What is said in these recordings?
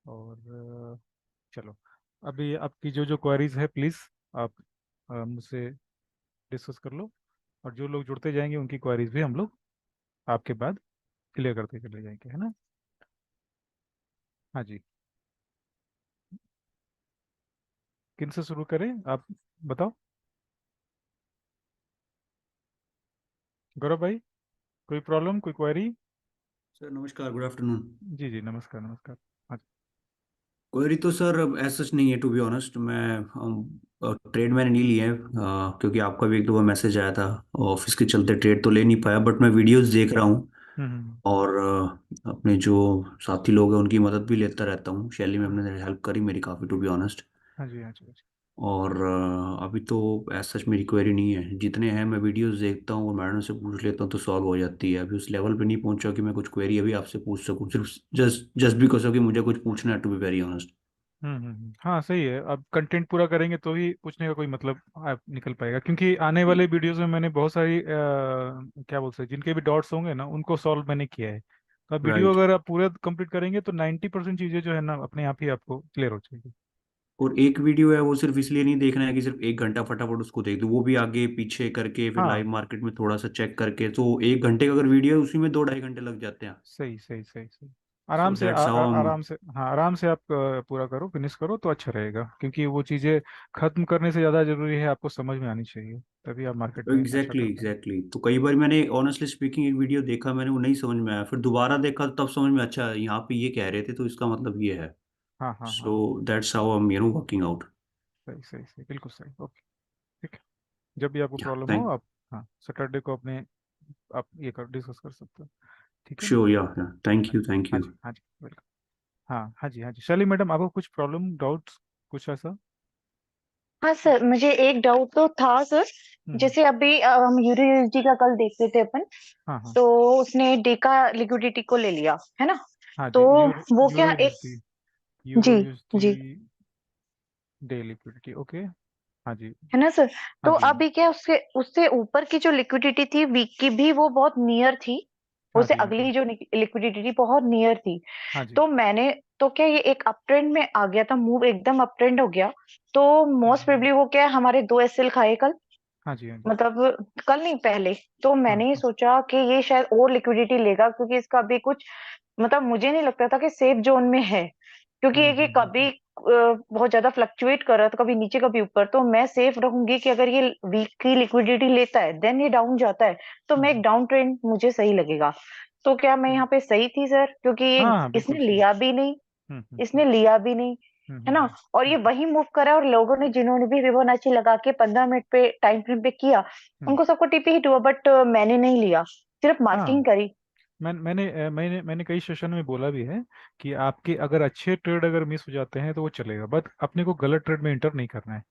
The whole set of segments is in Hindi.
और चलो, अभी आपकी जो जो क्वेरीज है प्लीज़ आप मुझसे डिस्कस कर लो। और जो लोग जुड़ते जाएंगे उनकी क्वेरीज भी हम लोग आपके बाद क्लियर करते चले जाएंगे, है ना। हाँ जी, किन से शुरू करें आप बताओ। गौरव भाई, कोई प्रॉब्लम, कोई क्वेरी? सर नमस्कार, गुड आफ्टरनून। जी जी, नमस्कार नमस्कार। हाँ जी। क्वेरी तो सर अब ऐसा सच नहीं है, टू बी ऑनेस्ट। मैं ट्रेड मैंने नहीं लिया है, क्योंकि आपका भी एक दो बार मैसेज आया था। ऑफिस के चलते ट्रेड तो ले नहीं पाया, बट मैं वीडियोस देख रहा हूँ। और अपने जो साथी लोग हैं उनकी मदद भी लेता रहता हूँ। शैली में हम्म, अपने हेल्प करी मेरी काफ़ी, टू बी ऑनेस्ट। हाँ जी हाँ जी हाँ जी। और अभी तो ऐसा सच मेरी क्वेरी नहीं है। जितने हैं मैं वीडियोस देखता हूँ और मैडम से पूछ लेता हूँ तो सॉल्व हो जाती है। अभी उस लेवल पे नहीं पहुंचा कि मैं कुछ क्वेरी अभी आपसे पूछ सकूँ, सिर्फ जस्ट जस्ट बिकॉज ऑफ कि मुझे कुछ पूछना है, टू बी वेरी ऑनेस्ट। हाँ सही है, अब कंटेंट पूरा करेंगे तो ही पूछने का कोई मतलब निकल पाएगा, क्योंकि आने वाले वीडियोस में मैंने बहुत सारी क्या बोलते हैं, जिनके भी डॉट्स होंगे ना उनको सॉल्व मैंने किया है। तो अब वीडियो राइट। अगर आप पूरा कंप्लीट करेंगे तो 90% चीज़ें जो है ना अपने आप ही आपको क्लियर हो जाएगी। और एक वीडियो है वो सिर्फ इसलिए नहीं देखना है कि सिर्फ एक घंटा फटाफट उसको देख दो, वो भी आगे पीछे करके फिर हाँ लाइव मार्केट में थोड़ा सा चेक करके। तो एक घंटे का अगर वीडियो है उसी में 2 ढाई घंटे लग जाते हैं। सही सही सही सही। सो आराम से दैट्स हाउ हम। आराम से, हाँ आराम से आप पूरा करो, फिनिश करो तो अच्छा रहेगा, क्योंकि वो चीज़ें खत्म करने से ज़्यादा जरूरी है आपको समझ में आनी चाहिए, तभी आप मार्केट में अच्छा एग्जैक्टली कर पाएंगे। एग्जैक्टली। तो कई बार मैंने ऑनेस्टली स्पीकिंग एक वीडियो देखा, मैंने वो नहीं समझ में आया, फिर दोबारा देखा तो तब समझ में, अच्छा यहाँ पे ये कह रहे थे तो इसका मतलब ये है। हाँ हाँ हाँ सो हाँ। That's how I am working out. सही सही सही, बिल्कुल सही, ओके। ठीक है, जब भी आपको या प्रॉब्लम हो थैंक। आप, हाँ सैटरडे को अपने आप ये कर डिस्कस कर सकते हो। ठीक है ना। श्योर, या थैंक हाँ यू जी थैंक हाँ यू। जी हाँ जी, वेलकम। हाँ हाँ जी हाँ जी, शैली मैडम आपको कुछ प्रॉब्लम डाउट्स कुछ ऐसा? हाँ सर, मुझे एक डाउट तो था सर। हम्म। जैसे अभी हम यूरियोलॉजी का कल देख रहे थे अपन। हाँ हाँ तो उसने डेका लिक्विडिटी को ले लिया है ना। हाँ जी, तो वो यूरो क्या एक। यूएसडी, यूरो जी यूएसडी जी। Day liquidity, okay. हाँ जी है ना सर। हाँ तो जी हाँ जी अभी क्या उसके उससे ऊपर की जो लिक्विडिटी थी वीक की भी वो बहुत नियर थी। हाँ उससे जी हाँ जी अगली जो लिक्विडिटी थी बहुत नियर थी। हाँ जी। तो मैंने तो क्या ये एक अप ट्रेंड में आ गया था, मूव एकदम अप ट्रेंड हो गया। तो मोस्ट हम्म, प्रोबेबली वो क्या है, हमारे 2 एसएल खाए कल। हाँ जी हाँ जी मतलब कल नहीं पहले। तो हाँ मैंने ये हाँ। सोचा कि ये शायद और लिक्विडिटी लेगा, क्योंकि इसका अभी कुछ मतलब मुझे नहीं लगता था कि सेफ जोन में है। क्योंकि ये कभी बहुत ज्यादा फ्लक्चुएट कर रहा था, कभी नीचे कभी ऊपर। तो मैं सेफ रहूंगी कि अगर ये वीक की लिक्विडिटी लेता है देन ये डाउन जाता है, तो मैं एक हम्म, डाउन ट्रेंड मुझे सही लगेगा। तो क्या मैं हम्म, यहाँ पे सही थी सर, क्योंकि ये हाँ हाँ बिल्कुल इसने सही। लिया भी नहीं। हम्म इसने लिया भी नहीं, है ना। और ये हम्म वही मूव करा, और लोगों ने जिन्होंने भी फिबोनाची लगा के 15 मिनट पे टाइम फ्रेम पे किया, हम्म, उनको सबको टीपी हिट हुआ। बट मैंने नहीं लिया, सिर्फ हाँ। मार्किंग करी। मैंने कई सेशन में बोला भी है कि आपके अगर अच्छे ट्रेड अगर मिस हो जाते हैं तो वो चलेगा, बट अपने को गलत ट्रेड में इंटर नहीं करना है।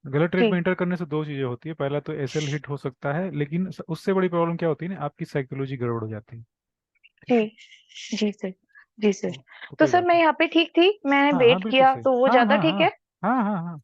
गलत ट्रेड में जी इंटर करने से दो चीजें होती है, पहला तो एसएल हिट हो सकता है, लेकिन उससे बड़ी प्रॉब्लम क्या होती है ना, आपकी साइकोलॉजी गड़बड़ हो जाती है। ठीक जी है। जी सर। जी सर। तो तो कोई सर बात मैं नहीं। यहाँ पे ठीक थी, मैंने हाँ हाँ वेट बिल्कुल किया सही। तो वो हाँ ज्यादा हाँ ठीक हाँ है। हाँ हाँ हाँ।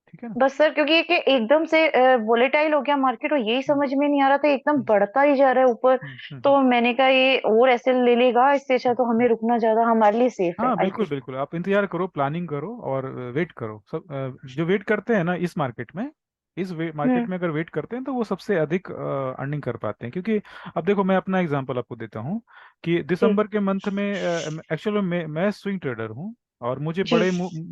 ठीक है ना। बस सर क्योंकि ये कि एकदम से वोलेटाइल हो गया मार्केट, और यही हम्म समझ में नहीं आ रहा था, एकदम हम्म बढ़ता ही जा रहा है ऊपर। हम्म हम्म, हम्म, तो मैंने कहा ये और ऐसे ले लेगा, इससे अच्छा तो हम्म। हमें रुकना ज्यादा हमारे लिए सेफ है, हाँ आई बिल्कुल थिंक। बिल्कुल, आप इंतजार करो, प्लानिंग करो और वेट करो। सब जो वेट करते हैं ना इस मार्केट में, मार्केट हम्म। में अगर वेट करते हैं तो वो सबसे अधिक अर्निंग कर पाते हैं, क्योंकि अब देखो मैं अपना एग्जांपल आपको देता हूँ कि जी दिसंबर के मंथ में एक्चुअली मैं स्विंग ट्रेडर हूँ, और मुझे जी।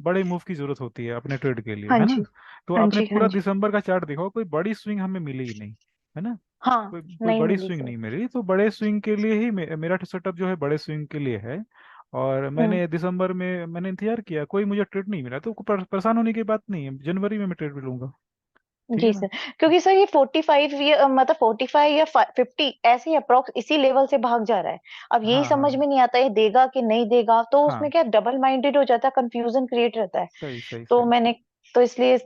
बड़े मूव की जरूरत होती है अपने ट्रेड के लिए, हाँ है ना। जी तो हाँ आपने जी हाँ पूरा जी। दिसंबर का चार्ट देखो, कोई बड़ी स्विंग हमें मिली ही नहीं, है ना। हाँ, कोई नहीं बड़ी मिली स्विंग सर। नहीं मिली, तो बड़े स्विंग के लिए ही मेरा सेटअप जो है बड़े स्विंग के लिए है। और हम्म। मैंने दिसंबर में मैंने इंतजार किया, कोई मुझे ट्रेड नहीं मिला, तो परेशान होने की बात नहीं है, जनवरी में मैं ट्रेड भी लूंगा। ठीक है जी ना। सर। क्योंकि सर ये 45 या मतलब 45 या 50 ऐसे अप्रोक्स इसी लेवल से भाग जा रहा है। अब यही हाँ हाँ समझ में नहीं आता ये देगा कि नहीं देगा, तो उसमें हाँ। क्या डबल माइंडेड हो जाता है, कंफ्यूजन क्रिएट रहता है। सही सही तो सही। मैंने तो इसलिए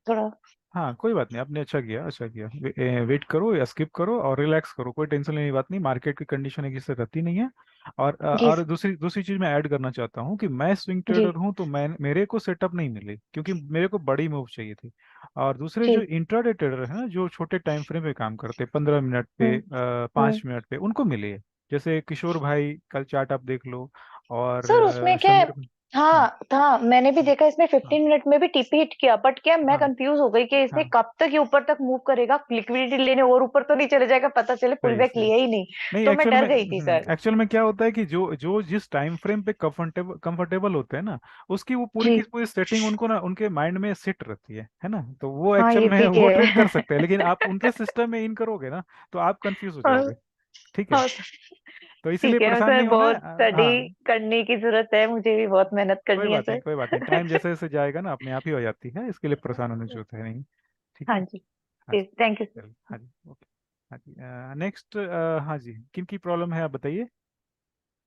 थोड़ा। हाँ कोई बात नहीं, आपने अच्छा किया अच्छा किया। वेट करो या स्किप करो और रिलैक्स करो, कोई टेंशन लेने की बात नहीं, मार्केट की कंडीशन एक से रहती नहीं है। जी और दूसरी दूसरी चीज मैं ऐड करना चाहता हूँ कि मैं स्विंग जी ट्रेडर हूँ, तो मैं मेरे को सेटअप नहीं मिली क्योंकि मेरे को बड़ी मूव चाहिए थी। और दूसरे जो जी। इंट्राडे ट्रेडर है ना, जो छोटे टाइम फ्रेम पे काम करते, 15 मिनट पे, हम्म 5 मिनट पे, हम्म। उनको मिली है। जैसे किशोर भाई, कल चार्ट आप देख लो। और सर उसमें क्या है, समीर। हाँ हाँ था, मैंने भी देखा इसमें हाँ 15 मिनट में भी टीपी हिट किया, बट क्या मैं हाँ कंफ्यूज हो गई कि इसने हाँ, कब तक ये ऊपर तक मूव करेगा लिक्विडिटी लेने, और ऊपर तो नहीं चले जाएगा, पता चले पुल सही बैक सही। लिया ही नहीं। नहीं तो मैं एक्चुअल डर में, गई थी सर। एक्चुअल में क्या होता है कि जो जो जिस टाइम फ्रेम पे कंफर्टेबल कंफर्टेबल होते हैं ना, उसकी वो पूरी की जी। पूरी सेटिंग उनको ना उनके माइंड में सेट रहती है ना, तो वो हाँ एक्चुअल ये में भी वो ट्रेड कर है। सकते हैं, लेकिन आप उनके सिस्टम में इन करोगे ना तो आप कंफ्यूज हो हाँ, जाओगे। ठीक है, हाँ, तो इसीलिए ठीक है परेशान सर, नहीं होना है। बहुत स्टडी हाँ, करने की जरूरत है, मुझे भी बहुत मेहनत कोई करनी है बात नहीं सर। कोई बात नहीं, टाइम जैसे जैसे जाएगा ना अपने आप ही हो जाती है, इसके लिए परेशान होने की जरूरत है नहीं। ठीक हाँ है। जी, हाँ जी, थैंक यू चलिए, सर। हाँ जी, ओके। हाँ जी, नेक्स्ट। हाँ जी, किन की प्रॉब्लम है आप बताइए।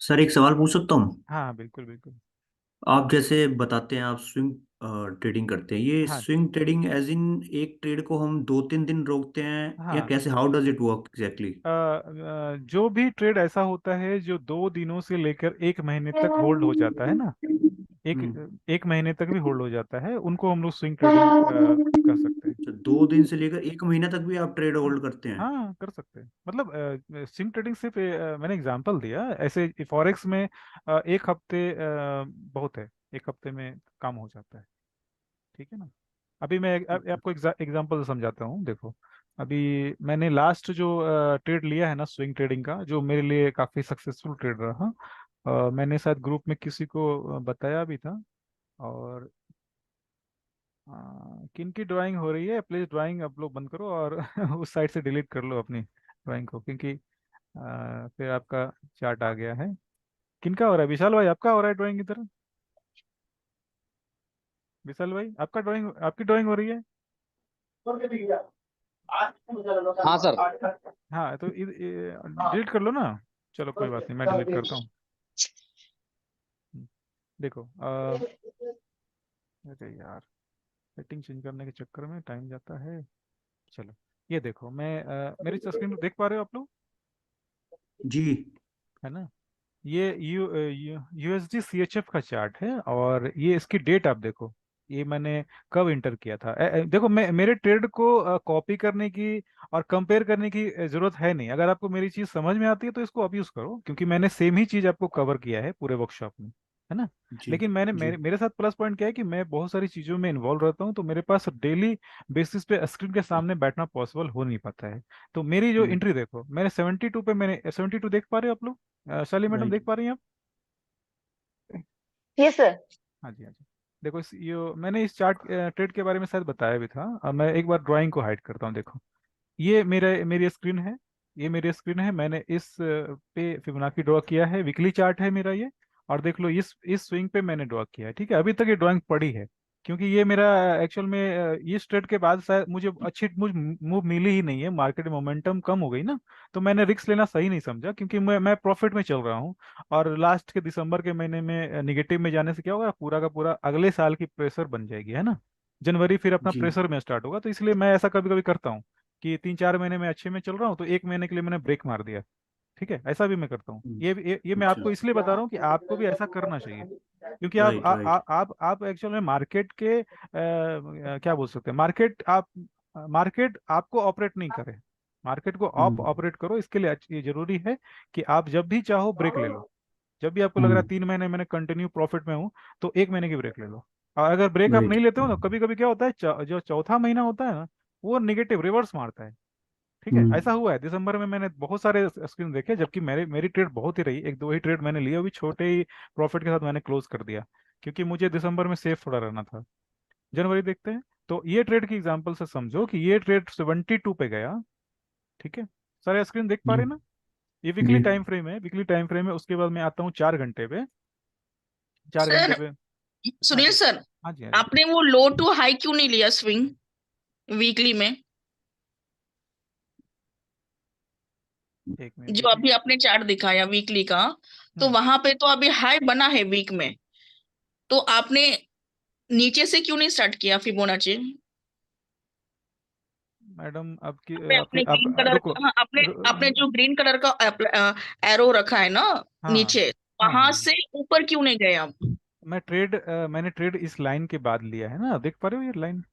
सर एक सवाल पूछ सकता हूँ? हाँ हाँ, बिल्कुल बिल्कुल। आप जैसे बताते हैं आप स्विंग ट्रेडिंग करते हैं, ये हाँ स्विंग ट्रेडिंग एज इन एक ट्रेड को हम 2-3 दिन रोकते हैं या हाँ, कैसे, how does it work exactly? जो भी ट्रेड ऐसा होता है जो 2 दिनों से लेकर 1 महीने तक होल्ड हो जाता है ना, एक हम्म। 1 महीने तक भी होल्ड हो जाता है, उनको हम लोग स्विंग ट्रेडिंग कर सकते हैं। अच्छा, 2 दिन से लेकर 1 महीना तक भी आप ट्रेड हाँ होल्ड करते हैं? हाँ, कर सकते हैं, मतलब स्विंग ट्रेडिंग सिर्फ मैंने एग्जांपल दिया, ऐसे फॉरेक्स में 1 हफ्ते बहुत है, 1 हफ्ते में काम हो जाता है। ठीक है ना। अभी मैं आपको एग्जांपल समझाता हूँ, देखो। अभी मैंने लास्ट जो ट्रेड लिया है ना स्विंग ट्रेडिंग का, जो मेरे लिए काफ़ी सक्सेसफुल ट्रेड रहा, मैंने शायद ग्रुप में किसी को बताया भी था। और किन की ड्राइंग हो रही है, प्लीज ड्राइंग आप लोग बंद करो और उस साइड से डिलीट कर लो अपनी ड्राइंग को, क्योंकि फिर आपका चार्ट आ गया है। किनका हो रहा है, विशाल भाई आपका हो रहा है ड्राइंग की तरह? विशाल भाई आपका ड्राइंग, आपकी ड्राइंग हो रही है? हाँ सर। हाँ तो डिलीट कर लो ना। चलो कोई बात नहीं, मैं डिलीट करता हूँ। देखो अरे यार, सेटिंग चेंज करने के चक्कर में टाइम जाता है। चलो, ये देखो, मैं मेरी स्क्रीन देख पा रहे हो आप लोग, जी। है ना? ये यूएसडी सीएचएफ का चार्ट है, और ये इसकी डेट आप देखो, ये मैंने कब इंटर किया था। देखो, मैं मेरे ट्रेड को कॉपी करने की और कंपेयर करने की जरूरत है नहीं, अगर आपको मेरी चीज समझ में आती है तो इसको आप यूज करो, क्योंकि मैंने सेम ही चीज आपको कवर किया है पूरे वर्कशॉप में, है ना? जी। लेकिन मैंने जी। मेरे साथ प्लस पॉइंट क्या है कि मैं बहुत सारी चीजों में इन्वॉल्व रहता हूँ, तो मेरे पास डेली बेसिस पे स्क्रीन के सामने बैठना पॉसिबल हो नहीं पाता है। तो मेरी जो हम्म। एंट्री देखो, मैंने 72 पे, मैंने 72 देख पा रहे हो आप लोग? शाली मैडम राइट। देख पा रही हैं आप? Yes sir. हाँ जी हाँ जी। देखो मैंने इस चार्ट ट्रेड के बारे में शायद बताया भी था। अब मैं एक बार ड्राइंग को हाइड करता हूँ, देखो। ये मेरी स्क्रीन है, ये मेरी स्क्रीन है, मैंने इस पे फिबोनाची ड्रॉ किया है, वीकली चार्ट है मेरा ये। और देख लो, इस स्विंग पे मैंने ड्रॉ किया है, ठीक है, अभी तक ये ड्राइंग पड़ी है, क्योंकि ये मेरा एक्चुअल में इस ट्रेड के बाद शायद मुझे अच्छी मुझ मूव मिली ही नहीं है, मार्केट मोमेंटम कम हो गई ना, तो मैंने रिस्क लेना सही नहीं समझा, क्योंकि मैं प्रॉफिट में चल रहा हूँ। और लास्ट के दिसंबर के महीने में निगेटिव में जाने से क्या होगा, पूरा का पूरा अगले साल की प्रेशर बन जाएगी, है ना? जनवरी फिर अपना जी। प्रेशर में स्टार्ट होगा, तो इसलिए मैं ऐसा कभी कभी करता हूँ कि 3-4 महीने में अच्छे में चल रहा हूँ तो 1 महीने के लिए मैंने ब्रेक मार दिया। ठीक है, ऐसा भी मैं करता हूँ, ये मैं अच्छा। आपको इसलिए बता रहा हूँ कि आपको भी ऐसा करना चाहिए, क्योंकि राइट राइट। आप एक्चुअल में मार्केट के क्या बोल सकते हैं, मार्केट आपको ऑपरेट नहीं करे, मार्केट को आप हम्म। ऑपरेट करो, इसके लिए ये जरूरी है कि आप जब भी चाहो ब्रेक ले लो। जब भी आपको लग रहा है हम्म। 3 महीने मैंने कंटिन्यू प्रॉफिट में हूँ, तो 1 महीने की ब्रेक ले लो। और अगर ब्रेक आप राइट। नहीं लेते हो ना, कभी कभी क्या होता है, जो चौथा महीना होता है ना, वो निगेटिव रिवर्स मारता है। ठीक है, हम्म। ऐसा हुआ है दिसंबर में, मैंने बहुत सारे स्क्रीन देखे, जबकि मेरी ट्रेड बहुत ही रही, एक दो ही ट्रेड मैंने लिया, भी छोटे ही प्रॉफिट के साथ मैंने क्लोज कर दिया, क्योंकि मुझे दिसंबर में सेफ थोड़ा रहना था। जनवरी देखते हैं, तो ये ट्रेड की एग्जांपल से समझो कि ये ट्रेड 72 पे गया। ठीक है, सारे स्क्रीन देख पा जी। रहे हैं ना? ये वीकली जी। टाइम फ्रेम है, वीकली टाइम फ्रेम है, उसके बाद मैं आता हूँ 4 घंटे पे। 4 घंटे सर, पे। हाँ सुनील जी सर, हाँ जी हाँ जी। आपने वो लो टू हाई क्यों नहीं लिया स्विंग वीकली में? एक मिनट जो वीकली। अभी आपने चार्ट दिखाया वीकली का, तो हम्म। वहां पे तो अभी हाई बना है वीक में, तो आपने नीचे से क्यों नहीं स्टार्ट किया फिबोनाची? मैडम आपकी आपने आपके अपने आप ग्रीन कलर, रुको। हाँ, आपने आपने जो ग्रीन कलर का एरो रखा है ना हाँ नीचे, हाँ वहां हाँ, से ऊपर क्यों नहीं गए आप? मैंने ट्रेड इस लाइन के बाद लिया है ना, देख पा रहे हो ये लाइन?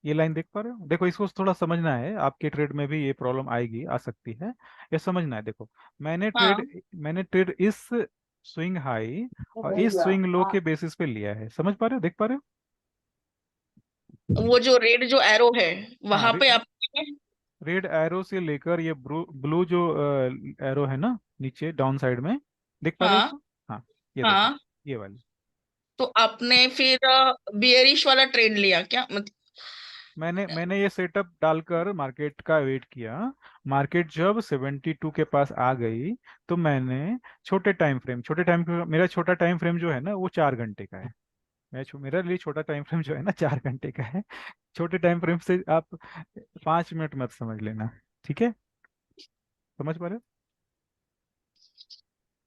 ये लाइन देख पा रहे हो? देखो, इसको थोड़ा समझना है, आपके ट्रेड में भी ये प्रॉब्लम आएगी, आ सकती है, ये समझना है। देखो, मैंने ट्रेड हाँ। मैंने ट्रेड इस स्विंग हाई और इस स्विंग लो के बेसिस पे लिया है, समझ पा रहे हो, देख पा रहे हो? वो जो रेड जो एरो है हाँ, वहां पे आप। रेड एरो से लेकर ये ब्लू जो एरो है ना नीचे डाउन साइड में, देख पा रहे हो हाँ इसको? हाँ, ये देखो, हाँ। ये वाली। तो आपने फिर बियरिश वाला ट्रेंड लिया क्या मतलब? मैंने ये सेटअप डालकर मार्केट का वेट किया। मार्केट जब 72 के पास आ गई तो मैंने मेरा छोटा टाइम फ्रेम जो है ना वो 4 घंटे का है। मेरे लिए छोटा टाइम फ्रेम जो है ना 4 घंटे का है। छोटे टाइम फ्रेम से आप 5 मिनट मत समझ लेना, ठीक है? समझ पा रहे हो?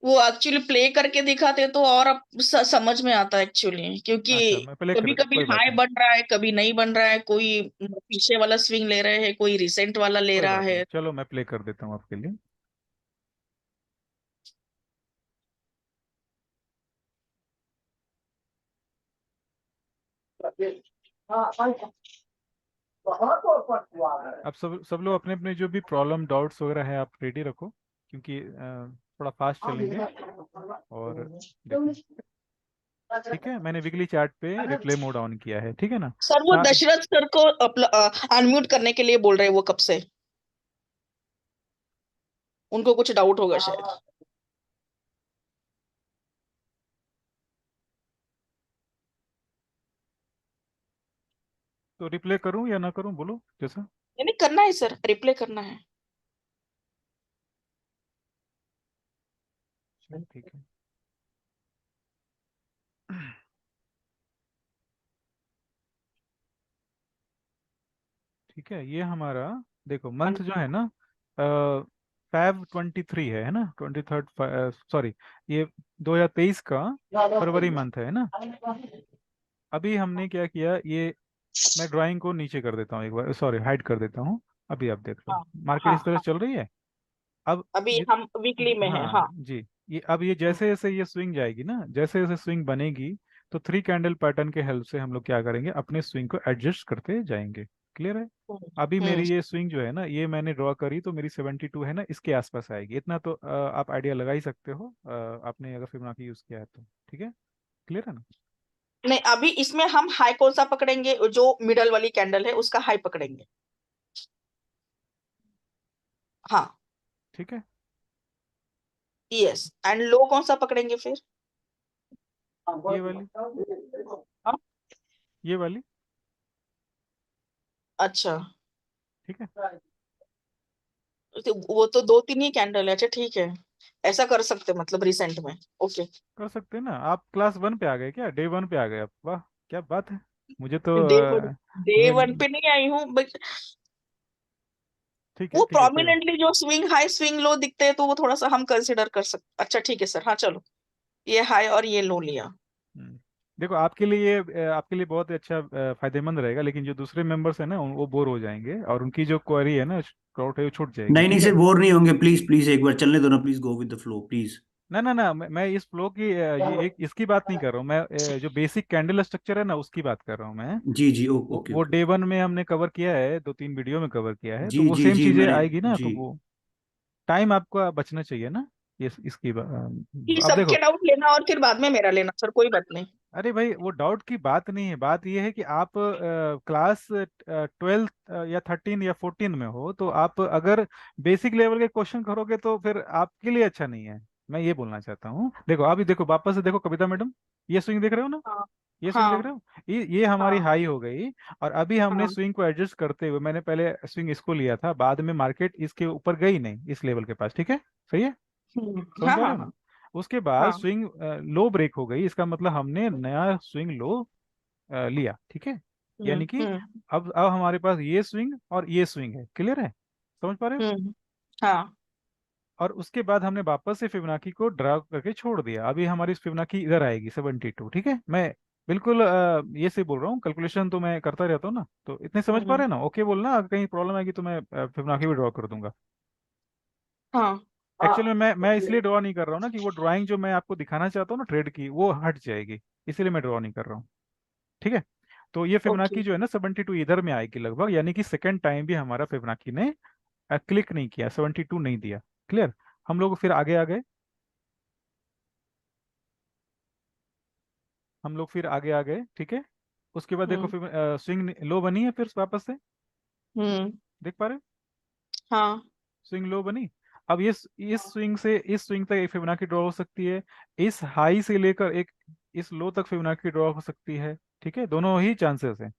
वो एक्चुअली प्ले करके दिखाते तो और अब समझ में आता एक्चुअली, क्योंकि अच्छा, मैं प्ले कर कभी देता, कभी कोई बात हाई नहीं। बन रहा है कभी नहीं बन रहा है, कोई पीछे वाला स्विंग ले रहे हैं कोई रिसेंट वाला ले कोई रहा बात नहीं, है। चलो मैं प्ले कर देता हूँ आपके लिए। अब सब लोग अपने अपने जो भी प्रॉब्लम डाउट्स वगैरह है आप रेडी रखो, क्योंकि थोड़ा फास्ट चलेंगे। और देखो, ठीक है, मैंने वीकली चार्ट पे रिप्ले मोड ऑन किया है, ठीक है ना? सर वो सा, दशरथ सर को अनम्यूट करने के लिए बोल रहे हैं वो कब से, उनको कुछ डाउट होगा शायद। तो रिप्ले करूं या ना करूं, बोलो जैसा। नहीं करना है सर, रिप्ले करना है। चलो, ठीक है। ठीक है, ये हमारा देखो मंथ जो है ना, फैब 23 है ना, 23rd, सॉरी, ये 2023 का फरवरी मंथ है ना। अभी हमने क्या किया, ये मैं ड्राइंग को नीचे कर देता हूँ एक बार, सॉरी हाइड कर देता हूँ। अभी आप देख लो, हाँ मार्केट हाँ इस तरह हाँ। चल रही है। अब अभी ये, हम वीकली में है हाँ हाँ। जी, ये अब ये जैसे जैसे ये स्विंग जाएगी ना, जैसे जैसे स्विंग बनेगी, तो 3 कैंडल पैटर्न के हेल्प से हम लोग क्या करेंगे, अपने स्विंग को एडजस्ट करते जाएंगे। क्लियर है? अभी हम्म। मेरी ये स्विंग जो है ना, ये मैंने ड्रॉ करी तो मेरी 72 है ना, इसके आसपास आएगी। इतना तो आप आइडिया लगा ही सकते हो, आपने अगर फिबोनाची यूज किया है तो। ठीक है, क्लियर है ना? नहीं अभी इसमें हम हाई कौन सा पकड़ेंगे, जो मिडल वाली कैंडल है उसका हाई पकड़ेंगे। हाँ। ठीक है, यस एंड लो कौन सा पकड़ेंगे फिर? ये वाली, हाँ? ये वाली। अच्छा। ठीक है, तो वो तो दो तीन ही कैंडल है, अच्छा ठीक है। ऐसा कर सकते मतलब रिसेंट में। ओके। कर सकते हैं ना। आप क्लास 1 पे आ गए क्या, डे 1 पे आ गए आप? वाह, क्या बात है। मुझे तो डे वन, डे मैं वन पे नहीं आई हूँ बट ठीक है, वो ठीक है, कोई बात। प्रोमिनेंटली जो स्विंग हाई स्विंग लो दिखते हैं तो वो थोड़ा सा हम कंसिडर कर सकते। अच्छा ठीक है सर, हाँ चलो। ये हाई और ये लो लिया। हम्म। देखो, आपके लिए आपके लिए बहुत ही अच्छा फायदेमंद रहेगा, लेकिन जो दूसरे मेंबर्स हैं ना वो बोर हो जाएंगे और उनकी जो क्वेरी है ना, डाउट है, वो छूट जाएगी, नहीं नहीं ठीक है? सर, बोर नहीं होंगे, प्लीज प्लीज एक बार चलने दो ना, please go with the flow please. ना ना ना, मैं इस फ्लो की ये एक इसकी बात नहीं कर रहा हूँ मैं, जो बेसिक कैंडल स्ट्रक्चर है ना उसकी बात कर रहा हूँ मैं। जी जी, ओके वो ओके। डे 1 में हमने कवर किया है, 2-3 वीडियो में कवर किया है, तो जी वो जी सेम जी, चीजें मैंने। आएगी ना, जी तो वो टाइम आपका बचना चाहिए ना। ये इसकी कि अब सबके देखो, डाउट लेना और फिर बाद में मेरा लेना सर, कोई बात नहीं। अरे भाई वो डाउट की बात नहीं है, बात ये है कि आप क्लास 12 या 13 या 14 में हो, तो आप अगर बेसिक लेवल के क्वेश्चन करोगे तो फिर आपके लिए अच्छा नहीं है। मैं ये बोलना चाहता हूँ। देखो अभी देखो, वापस से देखो कविता मैडम, ये स्विंग देख रहे हो ना, हाँ ये स्विंग देख हाँ रहे हो, ये हमारी हाँ हाई हो गई। और अभी हमने हाँ। स्विंग को एडजस्ट करते हुए, मैंने पहले स्विंग इसको लिया था, बाद में मार्केट इसके ऊपर गई नहीं इस लेवल के पास, ठीक है? सही है, समझ हाँ पा रहे हाँ हो ना? हाँ उसके बाद हाँ। स्विंग लो ब्रेक हो गई, इसका मतलब हमने नया स्विंग लो लिया, ठीक है? यानी कि हम्म। अब हमारे पास ये स्विंग और ये स्विंग है, क्लियर है? समझ पा रहे हो? हम्म। हाँ। और उसके बाद हमने वापस से फिबोनाची को ड्रा करके छोड़ दिया। अभी हमारी फिबोनाची इधर आएगी 72, ठीक है? मैं बिल्कुल ये से बोल रहा हूँ, कैलकुलेशन तो मैं करता रहता हूँ ना, तो इतने समझ पा हम्म। रहे हैं ना? ओके बोलना, अगर कहीं प्रॉब्लम आएगी तो मैं फिबोनाची भी ड्रॉ कर दूंगा। हाँ। एक्चुअली में मैं इसलिए ड्रॉ नहीं कर रहा हूँ ना कि वो ड्राइंग जो मैं आपको दिखाना चाहता हूँ ना ट्रेड की, वो हट जाएगी, इसीलिए मैं ड्रॉ नहीं कर रहा हूँ, ठीक है? तो ये ओके। फिबोनाची जो है ना 72 इधर में आएगी लगभग, यानी कि सेकंड टाइम भी हमारा फिबोनाची ने क्लिक नहीं किया, 72 नहीं दिया। क्लियर? हम लोग फिर आगे आ गए। हम लोग फिर आगे आ गए, ठीक है। उसके बाद देखो हम्म फिर स्विंग लो बनी है फिर वापस से, हम्म देख पा रहे हो? हाँ स्विंग लो बनी। अब ये इस स्विंग से इस स्विंग तक एक फिबोनाची ड्रॉ हो सकती है, इस हाई से लेकर एक इस लो तक फिबोनाची ड्रॉ हो सकती है, ठीक है, दोनों ही चांसेस हैं।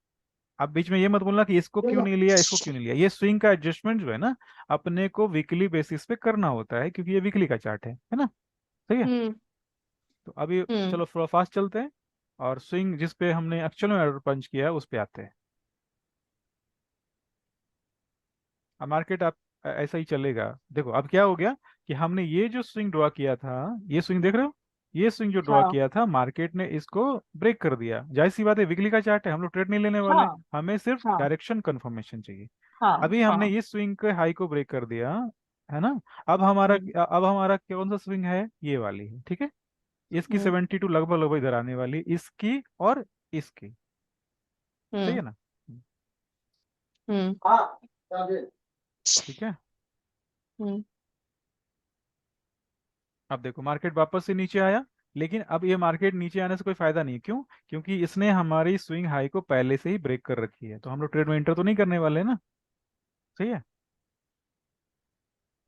अब बीच में ये मत बोलना कि इसको क्यों नहीं लिया, इसको क्यों नहीं लिया। ये स्विंग का एडजस्टमेंट जो है ना, अपने को वीकली बेसिस पे करना होता है, क्योंकि ये वीकली का चार्ट है ना। सही है। हम्म तो अभी हम्म चलो थोड़ा फास्ट चलते हैं, और स्विंग जिस पे हमने एक्चुअल में ऑर्डर पंच किया है उस पे आते हैं। अब मार्केट आप ऐसा ही चलेगा। देखो अब क्या हो गया कि हमने ये जो स्विंग ड्रॉ किया था, ये स्विंग देख रहे हो, ये स्विंग जो ड्रॉ हाँ किया था मार्केट ने इसको ब्रेक कर दिया। जाहिर सी बात है, वीकली का चार्ट है, हम लोग ट्रेड नहीं लेने वाले, हाँ हमें सिर्फ हाँ डायरेक्शन कंफर्मेशन चाहिए। हाँ अभी हमने हाँ ये स्विंग के हाई को ब्रेक कर दिया, है ना। हम्म अब हमारा कौन सा स्विंग है, ये वाली है, ठीक है। इसकी हम्म 72 लगभग लगभग इधर आने वाली, इसकी और इसकी। सही है हम्म ना। हम्म ठीक है। हम्म अब देखो मार्केट वापस से नीचे आया, लेकिन अब ये मार्केट नीचे आने से कोई फायदा नहीं। क्यों? क्योंकि इसने हमारी स्विंग हाई को पहले से ही ब्रेक कर रखी है, तो हम लोग ट्रेड में एंटर तो नहीं करने वाले ना। सही है।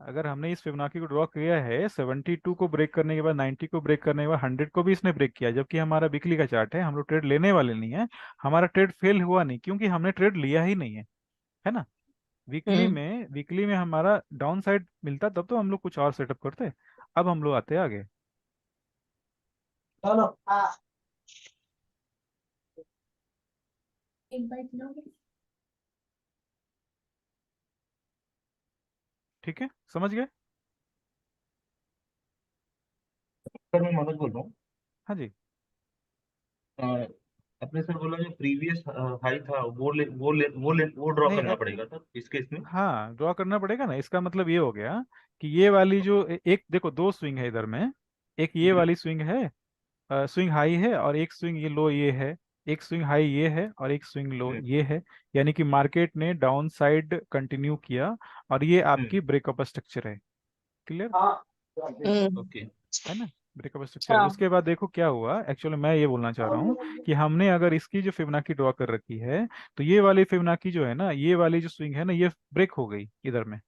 अगर हमने इस फिबोनाची को ड्रॉ किया है 72 को ब्रेक करने के बाद, 90 को ब्रेक करने के बाद, 100 को भी इसने ब्रेक किया, जबकि हमारा वीकली का चार्ट है, हम लोग ट्रेड लेने वाले नहीं है। हमारा ट्रेड फेल हुआ नहीं, क्योंकि हमने ट्रेड लिया ही नहीं है ना। हम्म वीकली में हमारा डाउन साइड मिलता तब तो हम लोग कुछ और सेटअप करते। अब हम लोग आते हैं आगे। चलो ठीक है, समझ गए? सर मैं मनोज बोल रहा हूँ। हाँ जी। अ, आपने सर बोला जो प्रीवियस हाई था वो ड्रॉ नहीं करना पड़ेगा सर इस केस में। हाँ, ड्रॉ करना पड़ेगा ना। इसका मतलब ये हो गया कि ये वाली जो एक देखो दो स्विंग है इधर में, एक ये हम्म, वाली स्विंग है, स्विंग हाई है, और एक स्विंग ये लो ये है। एक स्विंग हाई ये है और एक स्विंग लो हम्म, ये है। यानी कि मार्केट ने डाउन साइड कंटिन्यू किया, और ये हम्म, आपकी ब्रेकअप स्ट्रक्चर है। Clear okay. है ना। ब्रेकअप स्ट्रक्चर है। हाँ उसके बाद देखो क्या हुआ, एक्चुअली मैं ये बोलना चाह रहा हूँ कि हमने अगर इसकी जो फिबोनाची ड्रॉ कर रखी है, तो ये वाली फिबोनाची जो है ना, ये वाली जो स्विंग है ना, ये ब्रेक हो गई इधर में।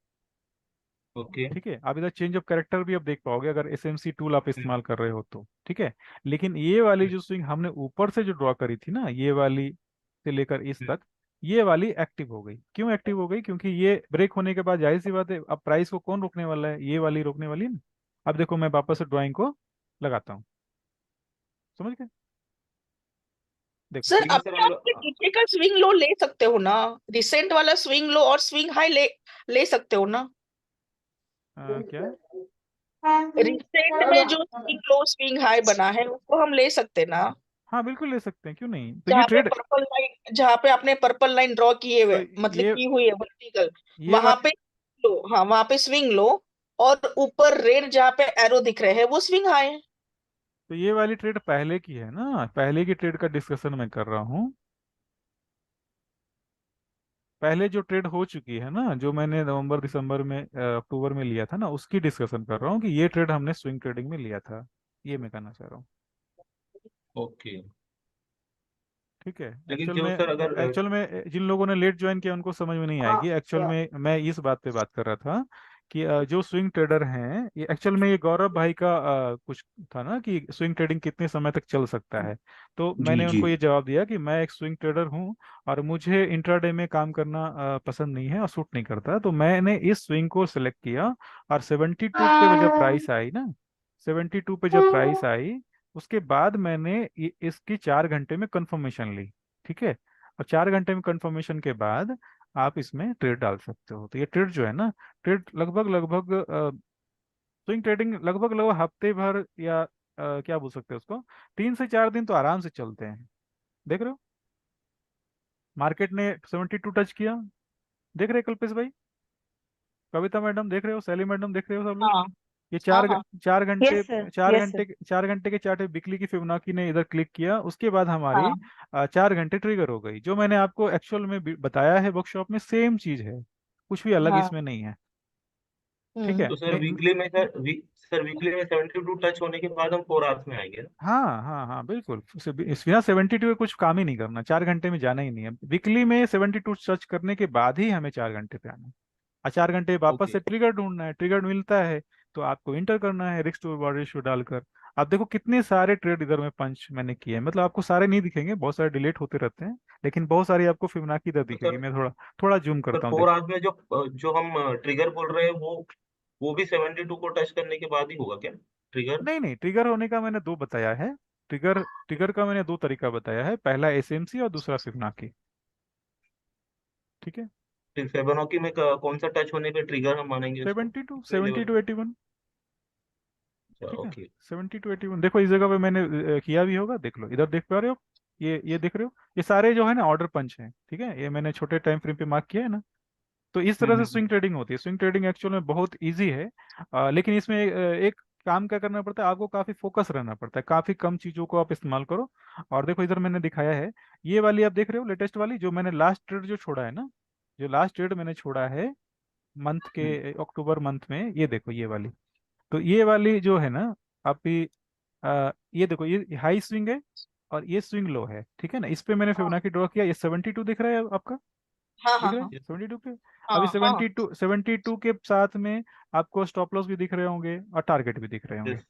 ओके। ठीक है। आप इधर चेंज ऑफ कैरेक्टर भी अब देख पाओगे अगर एसएमसी टूल आप हम्म, इस्तेमाल कर रहे हो तो, ठीक है। लेकिन ये वाली हम्म, जो स्विंग हमने ऊपर से जो ड्रॉ करी थी ना, ये वाली से लेकर इस हम्म, तक, ये वाली एक्टिव हो गई। क्यों एक्टिव हो गई? क्योंकि ये ब्रेक होने के बाद जाहिर सी बात है, अब प्राइस को कौन रोकने वाला है, ये वाली रोकने वाली है ना। अब देखो मैं वापस से ड्राइंग को लगाता हूँ, समझ गए? देखो सर लेकिन सर अभी आप ये नीचे का स्विंग लो ले सकते हो ना, रिसेंट वाला स्विंग लो और स्विंग हाई ले ले सकते हो ना। क्या? रिसेंट में जो स्विंग लो स्विंग हाई बना है उसको हम ले सकते ना। हाँ बिल्कुल ले सकते हैं, क्यों नहीं। तो ये ट्रेड, जहाँ पे आपने पर्पल लाइन ड्रॉ किए तो हुए मतलब ये की हुई है वर्टिकल, ये वहां पे लो, हाँ वहां पे स्विंग लो, और ऊपर रेड जहाँ पे एरो दिख रहे हैं वो स्विंग हाई है। तो ये वाली ट्रेड पहले की है ना, पहले की ट्रेड का डिस्कशन मैं कर रहा हूँ। पहले जो ट्रेड हो चुकी है ना, जो मैंने नवंबर दिसंबर में अक्टूबर में लिया था ना, उसकी डिस्कशन कर रहा हूँ कि ये ट्रेड हमने स्विंग ट्रेडिंग में लिया था। ये मैं कहना चाह रहा हूँ। ओके। ठीक है। लेकिन जो सर अगर एक्चुअल में जिन लोगों ने लेट ज्वाइन किया उनको समझ में नहीं आएगी। एक्चुअल में मैं इस बात पे बात कर रहा था कि जो स्विंग ट्रेडर हैं, ये एक्चुअल में ये गौरव भाई का कुछ था ना कि स्विंग ट्रेडिंग कितने समय तक चल सकता है। तो जी मैंने जी। उनको ये जवाब दिया कि मैं एक स्विंग ट्रेडर हूँ, और मुझे इंट्राडे में काम करना पसंद नहीं है और सूट नहीं करता। तो मैंने इस स्विंग को सिलेक्ट किया, और 72 पे जब प्राइस आई ना, 72 पे जब प्राइस आई, उसके बाद मैंने इसकी 4 घंटे में कंफर्मेशन ली। ठीक है। और 4 घंटे में कंफर्मेशन के बाद आप इसमें ट्रेड डाल सकते हो। तो ये ट्रेड जो है ना, ट्रेड लगभग लगभग स्विंग ट्रेडिंग लगभग लगभग हफ्ते भर, या क्या बोल सकते हैं उसको, 3 से 4 दिन तो आराम से चलते हैं। देख रहे हो मार्केट ने 72 टच किया, देख रहे हैं कल्पेश भाई, कविता मैडम देख रहे हो, सैली मैडम देख रहे हो, सब लोग। हाँ ये हाँ चार हाँ चार घंटे यस सर, चार यस घंटे 4 घंटे के चार्ट पे बिकली की फिबोनाची ने इधर क्लिक किया, उसके बाद हमारी हाँ 4 घंटे ट्रिगर हो गई। जो मैंने आपको एक्चुअल में बताया है वर्कशॉप में, सेम चीज है, कुछ भी अलग हाँ इसमें नहीं है। ठीक हम्म है। तो सर वीकली में सर सर वीकली में 72 टच होने के बाद हम 4 आवर्स में आएंगे ना? हाँ हाँ हाँ बिल्कुल, इस बिना 72 के कुछ काम ही नहीं करना, 4 घंटे में जाना ही नहीं है वीकली में। 72 सर्च करने के बाद ही हमें 4 घंटे पे आना है। और 4 घंटे वापस ओके। से ट्रिगर ढूंढना है, ट्रिगर मिलता है तो आपको इंटर करना है रिस्क टू रिवॉर्ड रेशियो डालकर। आप देखो कितने सारे ट्रेड इधर में पंच मैंने किए हैं, मतलब आपको सारे नहीं दिखेंगे, बहुत सारे डिलीट होते रहते हैं, लेकिन बहुत सारी आपको फिबोनाची इधर तो दिखेगी। सर, मैं थोड़ा थोड़ा जूम करता हूँ, 4 देखो। आवर्स में जो जो हम ट्रिगर बोल रहे हैं वो भी 72 को टच करने के बाद ही होगा क्या ट्रिगर? नहीं नहीं, ट्रिगर होने का मैंने दो बताया है। ट्रिगर ट्रिगर का मैंने दो तरीका बताया है, पहला एसएमसी और दूसरा फिबोनाची। ठीक है। फिर फिबोनाची में कौन सा टच होने पे ट्रिगर हम मानेंगे उसको? 72, कितने लेवल 72 पे? 81। अच्छा, ठीक है। ओके। 72 81 देखो, इस जगह पे मैंने किया भी होगा, देख लो, इधर देख पा रहे हो? ये देख रहे हो? ये सारे जो है ना ऑर्डर पंच हैं, ठीक है, ये मैंने छोटे टाइम फ्रेम पे मार्क किया है ना। तो इस तरह से हम्म। स्विंग ट्रेडिंग होती है। स्विंग ट्रेडिंग एक्चुअल में बहुत इजी है, लेकिन इसमें एक काम क्या करना पड़ता है, आपको काफी फोकस रहना पड़ता है, काफी कम चीजों को आप इस्तेमाल करो। और देखो इधर मैंने दिखाया है, ये वाली आप देख रहे हो, लेटेस्ट वाली जो मैंने लास्ट ट्रेड जो छोड़ा है ना, जो लास्ट ट्रेड मैंने छोड़ा है मंथ के अक्टूबर मंथ में, ये देखो ये वाली। तो ये वाली जो है ना, आप ये देखो, ये हाई स्विंग है और ये स्विंग लो है, ठीक है ना। इस पे मैंने हाँ फिबोनाची ड्रॉ किया, ये 72 दिख रहा है आपका, हाँ दिख हाँ रहा है हाँ 72 पे। अभी हाँ हाँ। 72 के साथ में आपको स्टॉप लॉस भी दिख रहे होंगे और टारगेट भी दिख रहे होंगे। यस।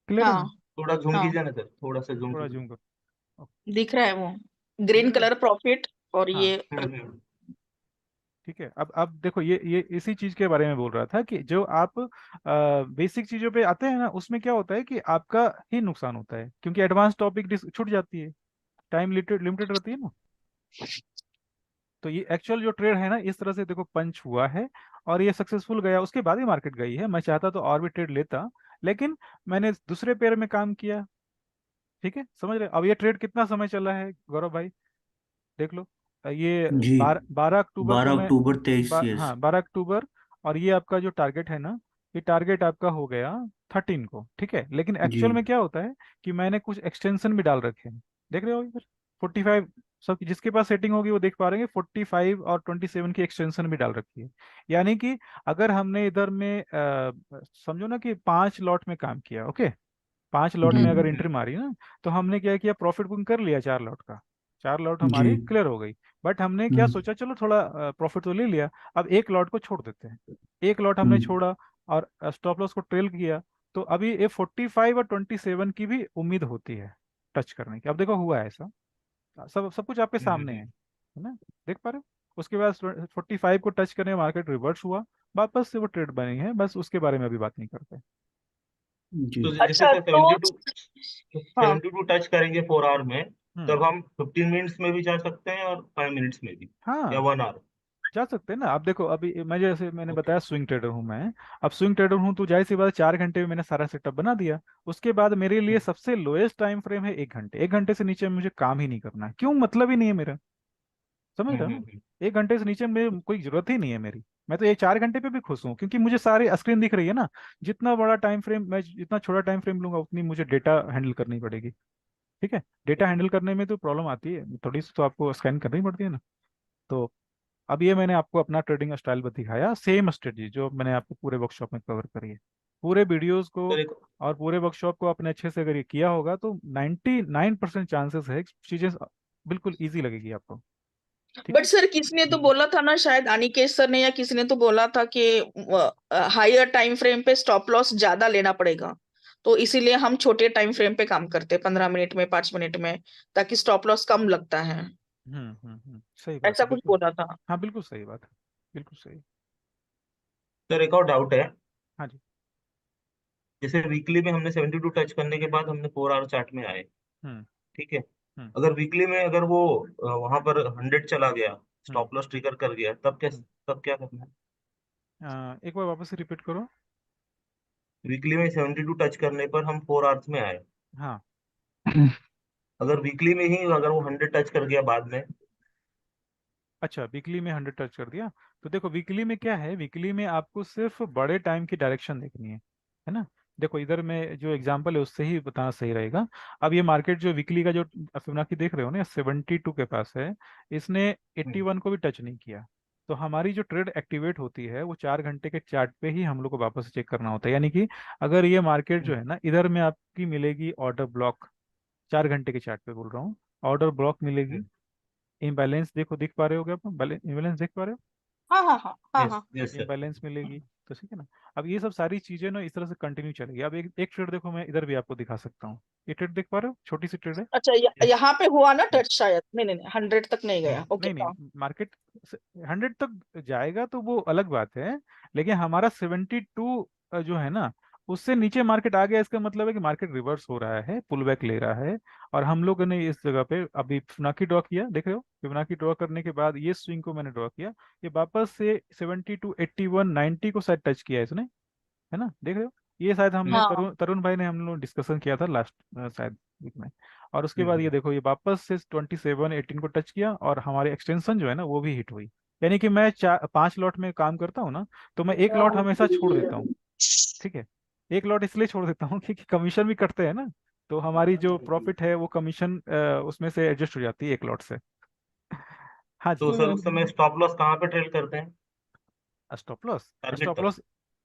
क्लियर है हाँ ना? थोड़ा जूम हाँ कीजिए ना सर, थोड़ा सा जूम थोड़ा कीजिए। जूम करो। दिख रहा है वो दिख ग्रीन रहा है। कलर प्रॉफिट और हाँ ये हम्म। ठीक है। अब देखो, ये इसी चीज के बारे में बोल रहा था कि जो आप बेसिक चीजों पे आते हैं ना, उसमें क्या होता है कि आपका ही नुकसान होता है, क्योंकि एडवांस टॉपिक छूट जाती है, टाइम लिमिटेड लिमिटेड रहती है ना। तो ये एक्चुअल जो ट्रेड है ना, इस तरह से देखो पंच हुआ है और ये सक्सेसफुल गया, उसके बाद ही मार्केट गई है। मैं चाहता तो और भी ट्रेड लेता, लेकिन मैंने दूसरे पेयर में काम किया। ठीक है, समझ रहे? अब ये ट्रेड कितना समय चला है गौरव भाई, देख लो। ये जी। 12 अक्टूबर को 12 अक्टूबर 23, यस। हाँ 12 अक्टूबर। और ये आपका जो टारगेट है ना, ये टारगेट आपका हो गया 13 को, ठीक है। लेकिन जी। एक्चुअल में क्या होता है कि मैंने कुछ एक्सटेंशन भी डाल रखे हैं, देख रहे हो इधर? 45, सब जिसके पास सेटिंग होगी वो देख पा रहे हैं, 45 और 27 की एक्सटेंशन भी डाल रखी है। यानी कि अगर हमने इधर में समझो ना कि 5 लॉट में काम किया, ओके, 5 लॉट जी। में अगर हम्म एंट्री मारी ना, तो हमने क्या किया, प्रॉफिट बुकिंग कर लिया 4 लॉट का, 4 लॉट जी। हमारी क्लियर हो गई। बट हमने क्या हम्म। सोचा, चलो थोड़ा प्रॉफिट तो ले लिया, अब एक लॉट को छोड़ देते हैं। एक लॉट हमने हम्म। छोड़ा और स्टॉप लॉस को ट्रेल किया, तो अभी ये 45 और 27 की भी उम्मीद होती है टच करने की। अब देखो हुआ है ऐसा, सब सब कुछ आपके सामने है ना, देख पा रहे हो? उसके बाद 45 को टच करने मार्केट रिवर्स हुआ, वापस से वो ट्रेड बनी है, बस उसके बारे में अभी बात नहीं करते। जी। तो जैसे अच्छा सर तो हाँ 72 टच करेंगे 4 आवर में, हम्म। तब हम 15 मिनट्स में भी जा सकते हैं और 5 मिनट्स में भी, या हाँ 1 आवर? जा सकते हैं ना। आप देखो, अभी मैं जैसे मैंने ओके। बताया स्विंग ट्रेडर हूँ मैं। अब स्विंग ट्रेडर हूँ तो जाहिर सी बात है, 4 घंटे में मैंने सारा सेटअप बना दिया। उसके बाद मेरे लिए सबसे लोएस्ट टाइम फ्रेम है 1 घंटे। 1 घंटे से नीचे मुझे काम ही नहीं करना है, क्यों, मतलब ही नहीं है मेरा, समझ रहे हो ना? 1 घंटे से नीचे में कोई जरूरत ही नहीं है मेरी। मैं तो ये 4 घंटे पे भी खुश हूँ, क्योंकि मुझे सारी स्क्रीन दिख रही है ना। जितना बड़ा टाइम फ्रेम मैं, जितना छोटा टाइम फ्रेम लूंगा, उतनी मुझे डेटा हैंडल करनी पड़ेगी। ठीक है, डेटा हैंडल करने में तो प्रॉब्लम आती है थोड़ी सी, तो आपको स्कैन करनी पड़ती है ना। तो अब ये मैंने आपको अपना ट्रेडिंग स्टाइल भी दिखाया, सेम स्ट्रेटजी जो मैंने आपको पूरे वर्कशॉप में कवर करी है। पूरे वीडियोस को सर एक और पूरे वर्कशॉप को आपने अच्छे से अगर ये किया होगा तो 99% चांसेस है कि चीजें बिल्कुल इजी लगेगी आपको। ठीक बट है। सर किसने तो बोला था ना, शायद अनिकेत सर ने या किसी ने तो बोला था कि हायर टाइम फ्रेम पे स्टॉप लॉस ज्यादा लेना पड़ेगा, तो इसीलिए हम छोटे टाइम फ्रेम पे काम करते हैं, 15 मिनट में 5 मिनट में, ताकि स्टॉप लॉस कम लगता है। सही बात ऐसा है, कुछ बिल्कुल। बोला था। हाँ बिल्कुल सही बात है, बिल्कुल सही। सर एक और डाउट है। हाँ जी। जैसे वीकली में हमने 72 टच करने के बाद हमने 4 आवर चार्ट में आए, हम्म ठीक है। हम्म अगर वीकली में अगर वो वहां पर 100 चला गया, हम्म स्टॉप लॉस ट्रिगर कर गया, हम्म। तब क्या करना है? एक बार वापस से रिपीट करो। वीकली में 72 टच करने पर हम 4 आवर्स में आए, हाँ। अगर वीकली में ही अगर वो 100 टच कर गया बाद में? अच्छा, वीकली में 100 टच कर दिया, तो देखो वीकली में क्या है, वीकली में आपको सिर्फ बड़े टाइम की डायरेक्शन देखनी है ना। देखो इधर में जो एग्जांपल है उससे ही बताना सही रहेगा। अब ये मार्केट जो वीकली का जो फिबोनाची देख रहे हो ना, 72 के पास है, इसने हम्म, 81 को भी टच नहीं किया। तो हमारी जो ट्रेड एक्टिवेट होती है वो 4 घंटे के चार्ट पे ही हम लोग को वापस चेक करना होता है। यानी कि अगर ये मार्केट जो है ना, इधर में आपकी मिलेगी ऑर्डर ब्लॉक, 4 घंटे के चार्ट पे बोल रहा हूँ, ऑर्डर ब्लॉक मिलेगी। इम्बैलेंस देखो, दिख पा रहे हो क्या आप? इम्बैलेंस देख पा रहे हो? हाँ हाँ हाँ हाँ यस हाँ। Yes sir. इम्बैलेंस मिलेगी। तो ठीक है ना। अब ये सब सारी चीजें ना इस तरह से कंटिन्यू चलेगी। अब एक ट्रेड देखो, मैं इधर भी आपको दिखा सकता हूँ। ये ट्रेड देख पा रहे हो? छोटी सी ट्रेड है। अच्छा, यस। यहाँ पे हुआ ना टच शायद, नहीं नहीं नहीं, 100 तक नहीं गया, ओके नहीं हाँ। नहीं, मार्केट 100 तक जाएगा तो वो अलग बात है, लेकिन हमारा 72 जो है ना, उससे नीचे मार्केट आ गया, इसका मतलब है कि मार्केट रिवर्स हो रहा है, पुल बैक ले रहा है। और हम लोगों ने इस जगह पे अभी फिबोनाची ड्रॉ किया, देख रहे हो? फिबोनाची ड्रॉ करने के बाद ये स्विंग को मैंने ड्रॉ किया, ये वापस से 72, 81, 90 को शायद टच किया है इसने, है ना? देख रहे हो? ये शायद हमने हाँ तरुण तरुण भाई ने हम लोग डिस्कशन किया था लास्ट शायद वीक में। और उसके बाद ये देखो, ये वापस से 27, 18 को टच किया और हमारी एक्सटेंशन जो है ना वो भी हिट हुई। यानी कि मैं 5 लॉट में काम करता हूँ ना, तो मैं एक लॉट हमेशा छोड़ देता हूँ। ठीक है, एक लॉट इसलिए छोड़ देता हूँ क्योंकि कमीशन भी कटते हैं ना, तो हमारी जो प्रॉफिट है वो कमीशन उसमें से एडजस्ट हो जाती है एक लॉट से। हाँ जी। तो सर उस समय स्टॉप लॉस कहाँ पे ट्रेल करते हैं? स्टॉप लॉस, टारगेट स्टॉप पर? लॉस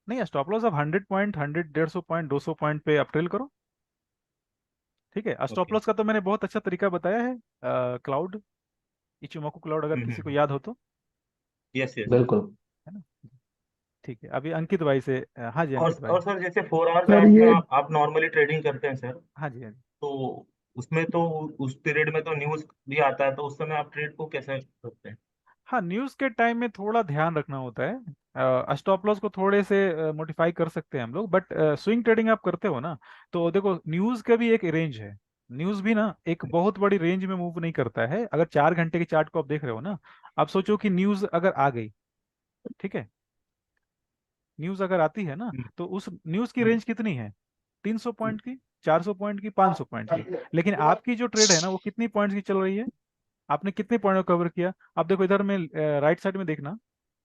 नहीं, स्टॉप लॉस आप 100 पॉइंट, 100, 150 पॉइंट, 200 पॉइंट पे आप ट्रेल करो। ठीक है, स्टॉप ओके। लॉस का तो मैंने बहुत अच्छा तरीका बताया है। क्लाउड, इचिमोकू क्लाउड, अगर किसी को हम्म। याद हो तो, यस यस। बिल्कुल। है ना? ठीक है, अभी अंकित भाई से हाँ जी, अंकित भाई। और सर जैसे 4 आवर सर चार्ट में ये आप नॉर्मली ट्रेडिंग करते हैं सर, हाँ जी, हाँ जी। तो उसमें तो उस पीरियड में तो न्यूज भी आता है, तो उस समय आप ट्रेड को कैसे करते हैं? हाँ, न्यूज़ के टाइम में थोड़ा ध्यान रखना होता है। स्टॉप लॉस को थोड़े से मॉडिफाई कर सकते हैं हम लोग, बट स्विंग ट्रेडिंग आप करते हो ना, तो देखो न्यूज़ का भी एक रेंज है। न्यूज़ भी ना एक बहुत बड़ी रेंज में मूव नहीं करता है। अगर 4 घंटे के चार्ट को आप देख रहे हो ना, आप सोचो कि न्यूज़ अगर आ गई, ठीक है, न्यूज़ अगर आती है ना, हम्म, तो उस न्यूज़ की हम्म, रेंज कितनी है? 300 पॉइंट की, 400 पॉइंट की, 500 पॉइंट की। लेकिन आपकी जो ट्रेड है ना वो कितनी पॉइंट्स की चल रही है? आपने कितने पॉइंट को कवर किया? आप देखो इधर में, राइट साइड में देखना,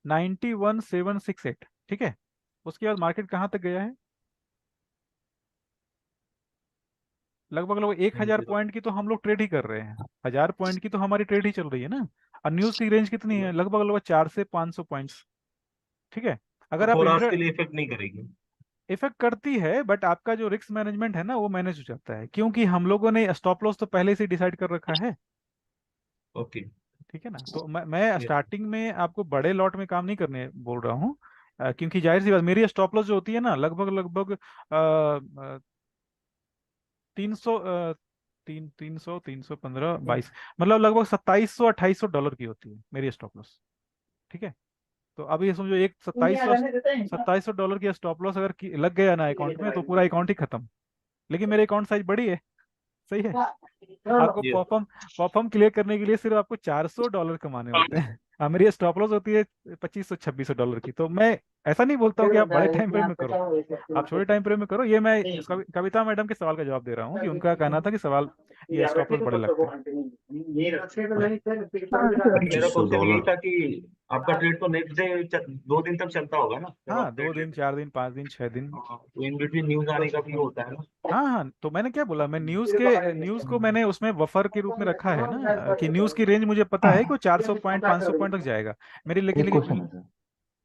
91,768, ठीक है। उसके बाद मार्केट कहाँ तक गया है? लगभग लगभग 1,000 पॉइंट की तो हम लोग ट्रेड ही कर रहे हैं, 1,000 पॉइंट की तो हमारी ट्रेड ही चल रही है ना। और न्यूज़ की रेंज कितनी है? लगभग लगभग 400 से 500 पॉइंट्स। ठीक है। तो अगर आप 4 आवर्स इंटर के लिए इफेक्ट नहीं करेगी? इफेक्ट करती है, बट आपका जो रिस्क मैनेजमेंट है ना वो मैनेज हो जाता है, क्योंकि हम लोगों ने स्टॉप लॉस तो पहले से डिसाइड कर रखा है। ओके। ठीक है ना, तो मैं यस। स्टार्टिंग में आपको बड़े लॉट में काम नहीं करने बोल रहा हूँ। क्योंकि जाहिर सी बात, मेरी स्टॉप लॉस जो होती है ना, लगभग लगभग 300, 315, 22, मतलब लगभग 2,700, 2,800 डॉलर की होती है मेरी स्टॉप लॉस। ठीक है। तो अभी ये समझो, एक 2,700 डॉलर की स्टॉप लॉस अगर लग गया ना अकाउंट में, तो पूरा अकाउंट ही खत्म। लेकिन मेरे अकाउंट साइज बड़ी है, सही है। आपको यस। पॉपअप क्लियर करने के लिए सिर्फ आपको $400 कमाने होते हैं। मेरी स्टॉप लॉस होती है 2,500, 2,600 डॉलर की। तो मैं ऐसा नहीं बोलता हूँ कि आप बड़े टाइम फ्रेम में करो, आप छोटे टाइम फ्रेम में करो। ये मैं कविता मैडम के सवाल का जवाब दे रहा हूँ कि उनका कहना था कि सवाल, ये स्टॉप लॉस बड़े लगते हैं। मेरा पच्चीस सौ क्वेश्चन यही डॉलर था कि आपका ट्रेड तो नेक्स्ट डे 2 दिन तक चलता होगा ना जब हाँ, आप दो ट्रेड दिन, लेते 4 दिन, 5 दिन, 6 दिन। हैं? हाँ, तो इन बिटवीन न्यूज आने का भी होता है ना? हाँ हाँ, तो मैंने क्या बोला, मैं न्यूज़ को मैंने उसमें बफर के रूप में रखा है ना, कि न्यूज़ की रेंज मुझे पता है कि वो 400 पॉइंट, 500 पॉइंट तक जाएगा मेरी, लेकिन एक क्वेश्चन लेकिन है सर।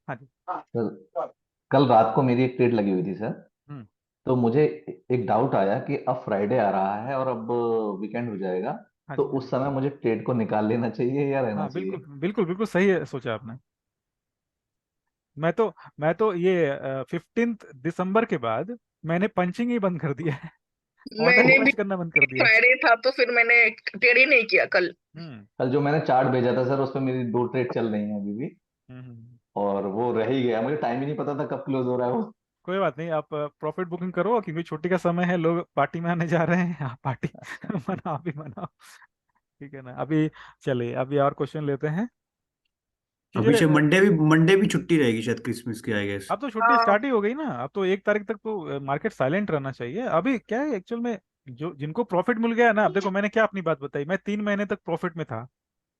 हाँ जी। सर कल रात को मेरी एक ट्रेड लगी हुई थी सर। हम्म। तो मुझे एक डाउट आया कि अब फ्राइडे आ रहा है और अब वीकेंड हो जाएगा। हाँ तो जी। उस समय मुझे ट्रेड को निकाल लेना चाहिए या रहना हाँ, बिल्कुल चाहिए? बिल्कुल बिल्कुल सही है, सोचा आपने। मैं तो ये 15 दिसंबर के बाद मैंने पंचिंग ही बंद कर दिया है। ऑर्डर ही मैंने भी, पंच करना बंद कर दिया है। फ्राइडे था तो फिर मैंने ट्रेड ही नहीं किया कल। हम्म कल जो मैंने चार्ट भेजा था सर, उस पर मेरी 2 ट्रेड चल रही हैं अभी भी। हम्म। और वो रह ही गया, मुझे टाइम ही नहीं पता था कब क्लोज हो रहा है वो। कोई बात नहीं, आप प्रॉफिट बुकिंग करो, क्योंकि छुट्टी का समय है, लोग पार्टी में आने जा रहे हैं। आप पार्टी मनाओ, भी मनाओ। ठीक है ना। अभी चलिए, अभी और क्वेश्चन लेते हैं। अभी चीजें शायद मंडे भी छुट्टी रहेगी शायद, क्रिसमस की आई गेस। अब तो छुट्टी हाँ स्टार्ट ही हो गई ना, अब तो 1 तारीख तक तो मार्केट साइलेंट रहना चाहिए। अभी क्या है एक्चुअल में, जो जिनको प्रॉफिट मिल गया ना, अब देखो मैंने क्या अपनी बात बताई, मैं 3 महीने तक प्रॉफिट में था,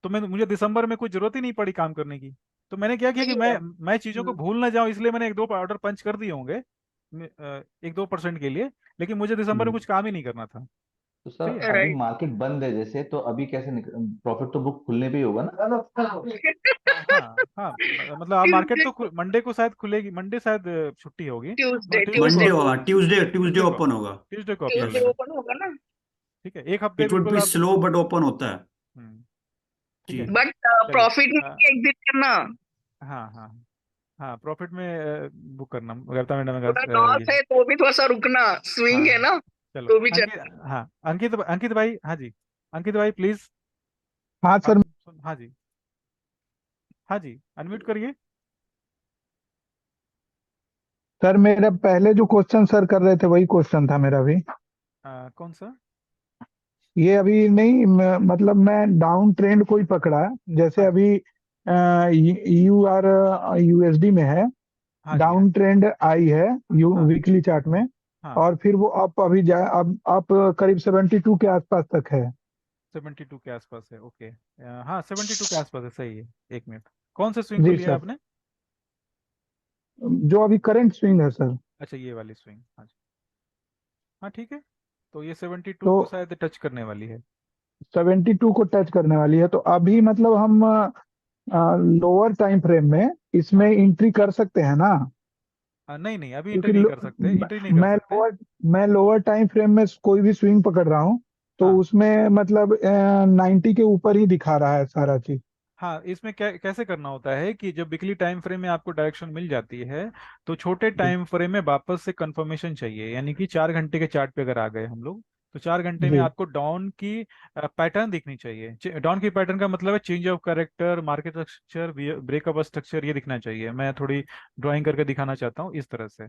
तो मुझे दिसंबर में कोई जरूरत ही नहीं पड़ी काम करने की। तो मैंने क्या किया कि सही है। मैं चीजों को भूल ना जाऊं, इसलिए मैंने 1-2 ऑर्डर पंच कर दिए होंगे, 1-2% के लिए। लेकिन मुझे दिसंबर में कुछ काम ही नहीं करना था। तो सर सही है। अभी राइट। मार्केट बंद है जैसे, तो अभी कैसे प्रॉफिट तो बुक खुलने पे ही होगा ना? हाँ हाँ, मतलब आप मार्केट ट्यूसडे तो मंडे को शायद खुलेगी, मंडे शायद छुट्टी होगी, ट्यूसडे ट्यूसडे को मंडे ट्यूसडे आप, होगा, ट्यूसडे ट्यूसडे ट्यूसडे को, ओपन होगा। ट्यूसडे को आप कर यस, ट्यूसडे लेना। ओपन होगा ना। ठीक है, एक हफ्ते इट वुड बिल्कुल बी आप। स्लो बट ओपन होता है। ठीक है। जी। बट चलिए। प्रॉफिट में एग्जिट करना। हाँ हाँ हाँ, प्रॉफिट में बुक करना, गलता मैडम का थोड़ा लॉस ये। है तो भी थोड़ा सा रुकना, स्विंग है हाँ ना, चलो, तो भी अंकित, चलता। हाँ अंकित, अंकित भाई, हाँ जी, अंकित भाई प्लीज, हाँ आप सर। हाँ जी, हाँ जी, अनम्यूट करिए। सर मेरा पहले जो क्वेश्चन सर कर रहे थे वही क्वेश्चन था मेरा भी। कौन सा? ये अभी नहीं मतलब मैं डाउन ट्रेंड कोई पकड़ा, जैसे हाँ अभी यू आर यूएसडी में है, हाँ जी, हाँ डाउन ट्रेंड आई है यू हाँ वीकली चार्ट में, हाँ, और फिर वो अप अभी जाए, अब आप करीब 72 के आसपास तक है। 72 के आसपास है, ओके। हाँ 72 के आसपास है, सही है। एक मिनट, कौन से स्विंग को जी लिया है सर, आपने? जो अभी करंट स्विंग है सर। अच्छा, ये वाली स्विंग, हाँ जी। हाँ ठीक है, तो ये 72 तो को शायद टच करने वाली है। 72 को टच करने वाली है, तो अभी मतलब हम लोअर टाइम फ्रेम में इसमें हाँ, एंट्री कर सकते हैं ना? नहीं नहीं, अभी क्योंकि एंट्री नहीं कर सकते, एंट्री नहीं कर मैं सकते। लोअर टाइम फ्रेम में कोई भी स्विंग पकड़ रहा हूँ, तो हाँ उसमें मतलब 90 के ऊपर ही दिखा रहा है सारा चीज। हाँ, इसमें क्या कैसे करना होता है कि जब वीकली टाइम फ्रेम में आपको डायरेक्शन मिल जाती है, तो छोटे जी टाइम फ्रेम में वापस से कंफर्मेशन चाहिए, यानी कि 4 घंटे के चार्ट पे अगर आ गए हम लोग, तो 4 घंटे में जी आपको डाउन की पैटर्न दिखनी चाहिए। डाउन की पैटर्न का मतलब है change of character, market structure, breakup structure, ये दिखना चाहिए। मैं थोड़ी ड्राइंग करके दिखाना चाहता हूँ इस तरह से।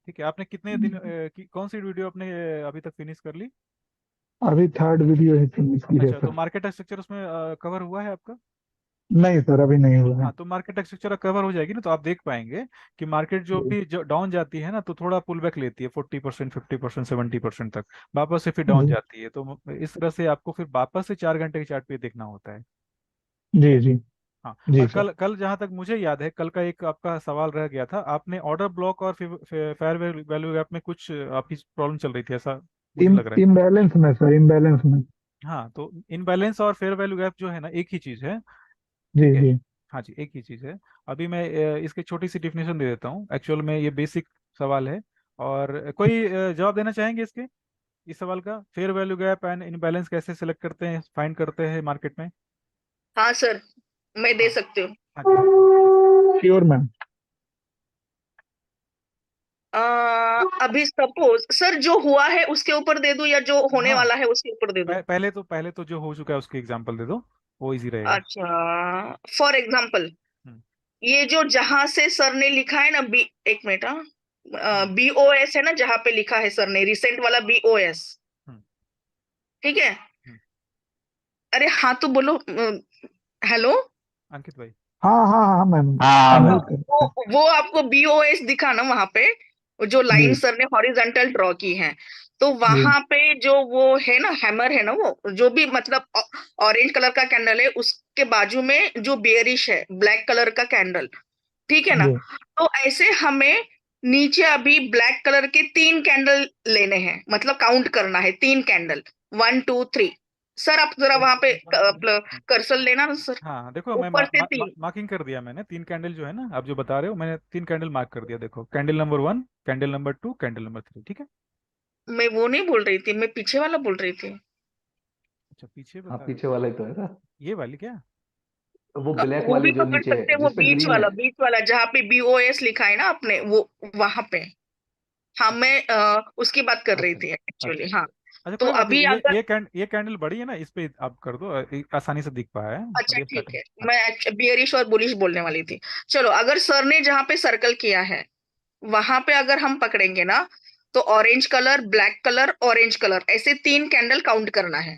ठीक है, आपने कितने दिन कौन सी वीडियो आपने अभी तक फिनिश कर ली? अभी थर्ड वीडियो है इसकी है अच्छा, तो सर। मार्केट स्ट्रक्चर उसमें कवर हुआ है आपका? नहीं सर, अभी नहीं हुआ है। हाँ, तो मार्केट स्ट्रक्चर कवर हो जाएगी ना, तो आप देख पाएंगे कि मार्केट जो जी भी जो डाउन जाती है ना, तो थोड़ा पुल बैक लेती है 40%, 50%, 70% तक, वापस से फिर डाउन जी जाती है। तो इस तरह से आपको फिर वापस से 4 घंटे के चार्ट पे देखना होता है। ठीक जी है। जी हाँ, जी और सर। कल कल जहाँ तक मुझे याद है, कल का एक आपका सवाल रह गया था, आपने ऑर्डर ब्लॉक और फेयर वैल्यू गैप में कुछ आपकी प्रॉब्लम चल रही थी, ऐसा मुझे लग रहा है। इम्बैलेंस में सर, इम्बैलेंस में। हाँ, तो इनबैलेंस और फेयर वैल्यू गैप जो है ना, एक ही चीज़ है। जी ठीक है। जी। हाँ जी, एक ही चीज़ है। अभी मैं इसकी छोटी सी डिफिनेशन दे देता हूँ, एक्चुअल में ये बेसिक सवाल है। और कोई जवाब देना चाहेंगे इसके, इस सवाल का, fair value gap and imbalance कैसे सिलेक्ट करते हैं, फाइंड करते हैं मार्केट में? हाँ सर, मैं दे हाँ सकती हूँ। हाँ जी, हाँ जी प्लीज। Sure ma'am. अभी सपोज सर जो हुआ है उसके ऊपर दे दूं या जो होने हाँ, वाला है उसके ऊपर दे दूं? पहले तो जो हो चुका है उसकी एग्जांपल दे दो, वो इजी रहेगा। अच्छा, फॉर एग्जाम्पल, हम्म ये जो जहां से सर ने लिखा है ना, बी, एक मिनट, हम्म BOS है ना, जहां पे लिखा है सर ने रिसेंट वाला BOS। हम्म ठीक है। हम्म। अरे हाँ तो बोलो, हेलो। अंकित भाई। हाँ हाँ हाँ मैम, हाँ हाँ, अनम्यूट मैम। कर। वो आपको BOS दिखा ना वहां पे, वो जो लाइन जी सर ने हॉरिजॉन्टल ड्रॉ की है, तो जी वहां पे जो वो है ना, हैमर है ना, वो जो भी मतलब ऑरेंज कलर का कैंडल है, उसके बाजू में जो बेयरिश है ब्लैक कलर का कैंडल, ठीक है ना। जी तो ऐसे हमें नीचे अभी ब्लैक कलर के 3 कैंडल लेने हैं, मतलब काउंट करना है 3 कैंडल, 1 2 3। सर आप जरा वहां पे कर्सर लेना ना सर, हाँ देखो, मैं ऊपर से 3। मार्किंग कर दिया मैंने, 3 कैंडल जो है ना आप जो बता रहे हो, मैंने 3 कैंडल मार्क कर दिया। देखो, candle number 1, candle number 2, candle number 3। ठीक है। मैं वो नहीं बोल रही थी, मैं पीछे वाला बोल रही थी। अच्छा, पीछे हाँ बता रहे हो? पीछे वाला ही तो है ना, ये वाली क्या? वो ब्लैक वो भी वाली जो पकड़ नीचे सकते हैं, है वो जिसपे ग्रीन है। बीच वाला जहाँ पे BOS लिखा है ना आपने, वो वहां पे। हाँ, अच्छा मैं उसकी बात कर रही अच्छा थी एक्चुअली, अच्छा हाँ। अच्छा, तो कोई बात नहीं, अभी अगर, ये कैंडल बड़ी है ना, इस पे आप कर दो, आसानी से दिख पाया है अच्छा अभी ठीक स्टार्टिंग। है, हाँ मैं बियरिश और बुलिश बोलने वाली थी। चलो, अगर सर ने जहाँ पे सर्कल किया है वहां पे अगर हम पकड़ेंगे ना, तो orange colour, black colour, orange colour, ऐसे 3 कैंडल काउंट करना है।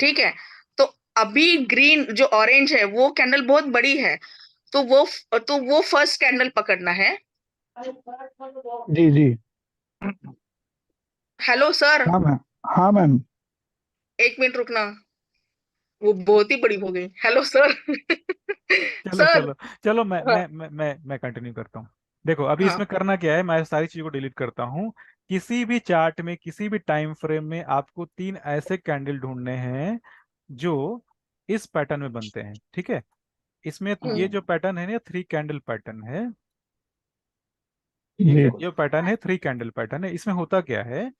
ठीक है। तो अभी ग्रीन जो ऑरेंज है वो कैंडल बहुत बड़ी है, तो वो फर्स्ट कैंडल पकड़ना है। जी जी। हेलो सर, हाँ मैम। हाँ मैम। 1 मिनट रुकना, वो बहुत ही बड़ी हो गई। Hello sir. चलो सर। चलो चलो, मैं हाँ मैं मैं मैं मैं कंटिन्यू करता हूँ। देखो, अभी हाँ इसमें करना क्या है, मैं सारी चीज़ों को डिलीट करता हूँ। किसी भी चार्ट में किसी भी टाइम फ्रेम में आपको 3 ऐसे कैंडल ढूंढने हैं जो इस पैटर्न में बनते हैं, ठीक है। इसमें ये जो पैटर्न है ना 3 कैंडल पैटर्न है, ये जी जो पैटर्न है 3 कैंडल पैटर्न है। इसमें होता क्या है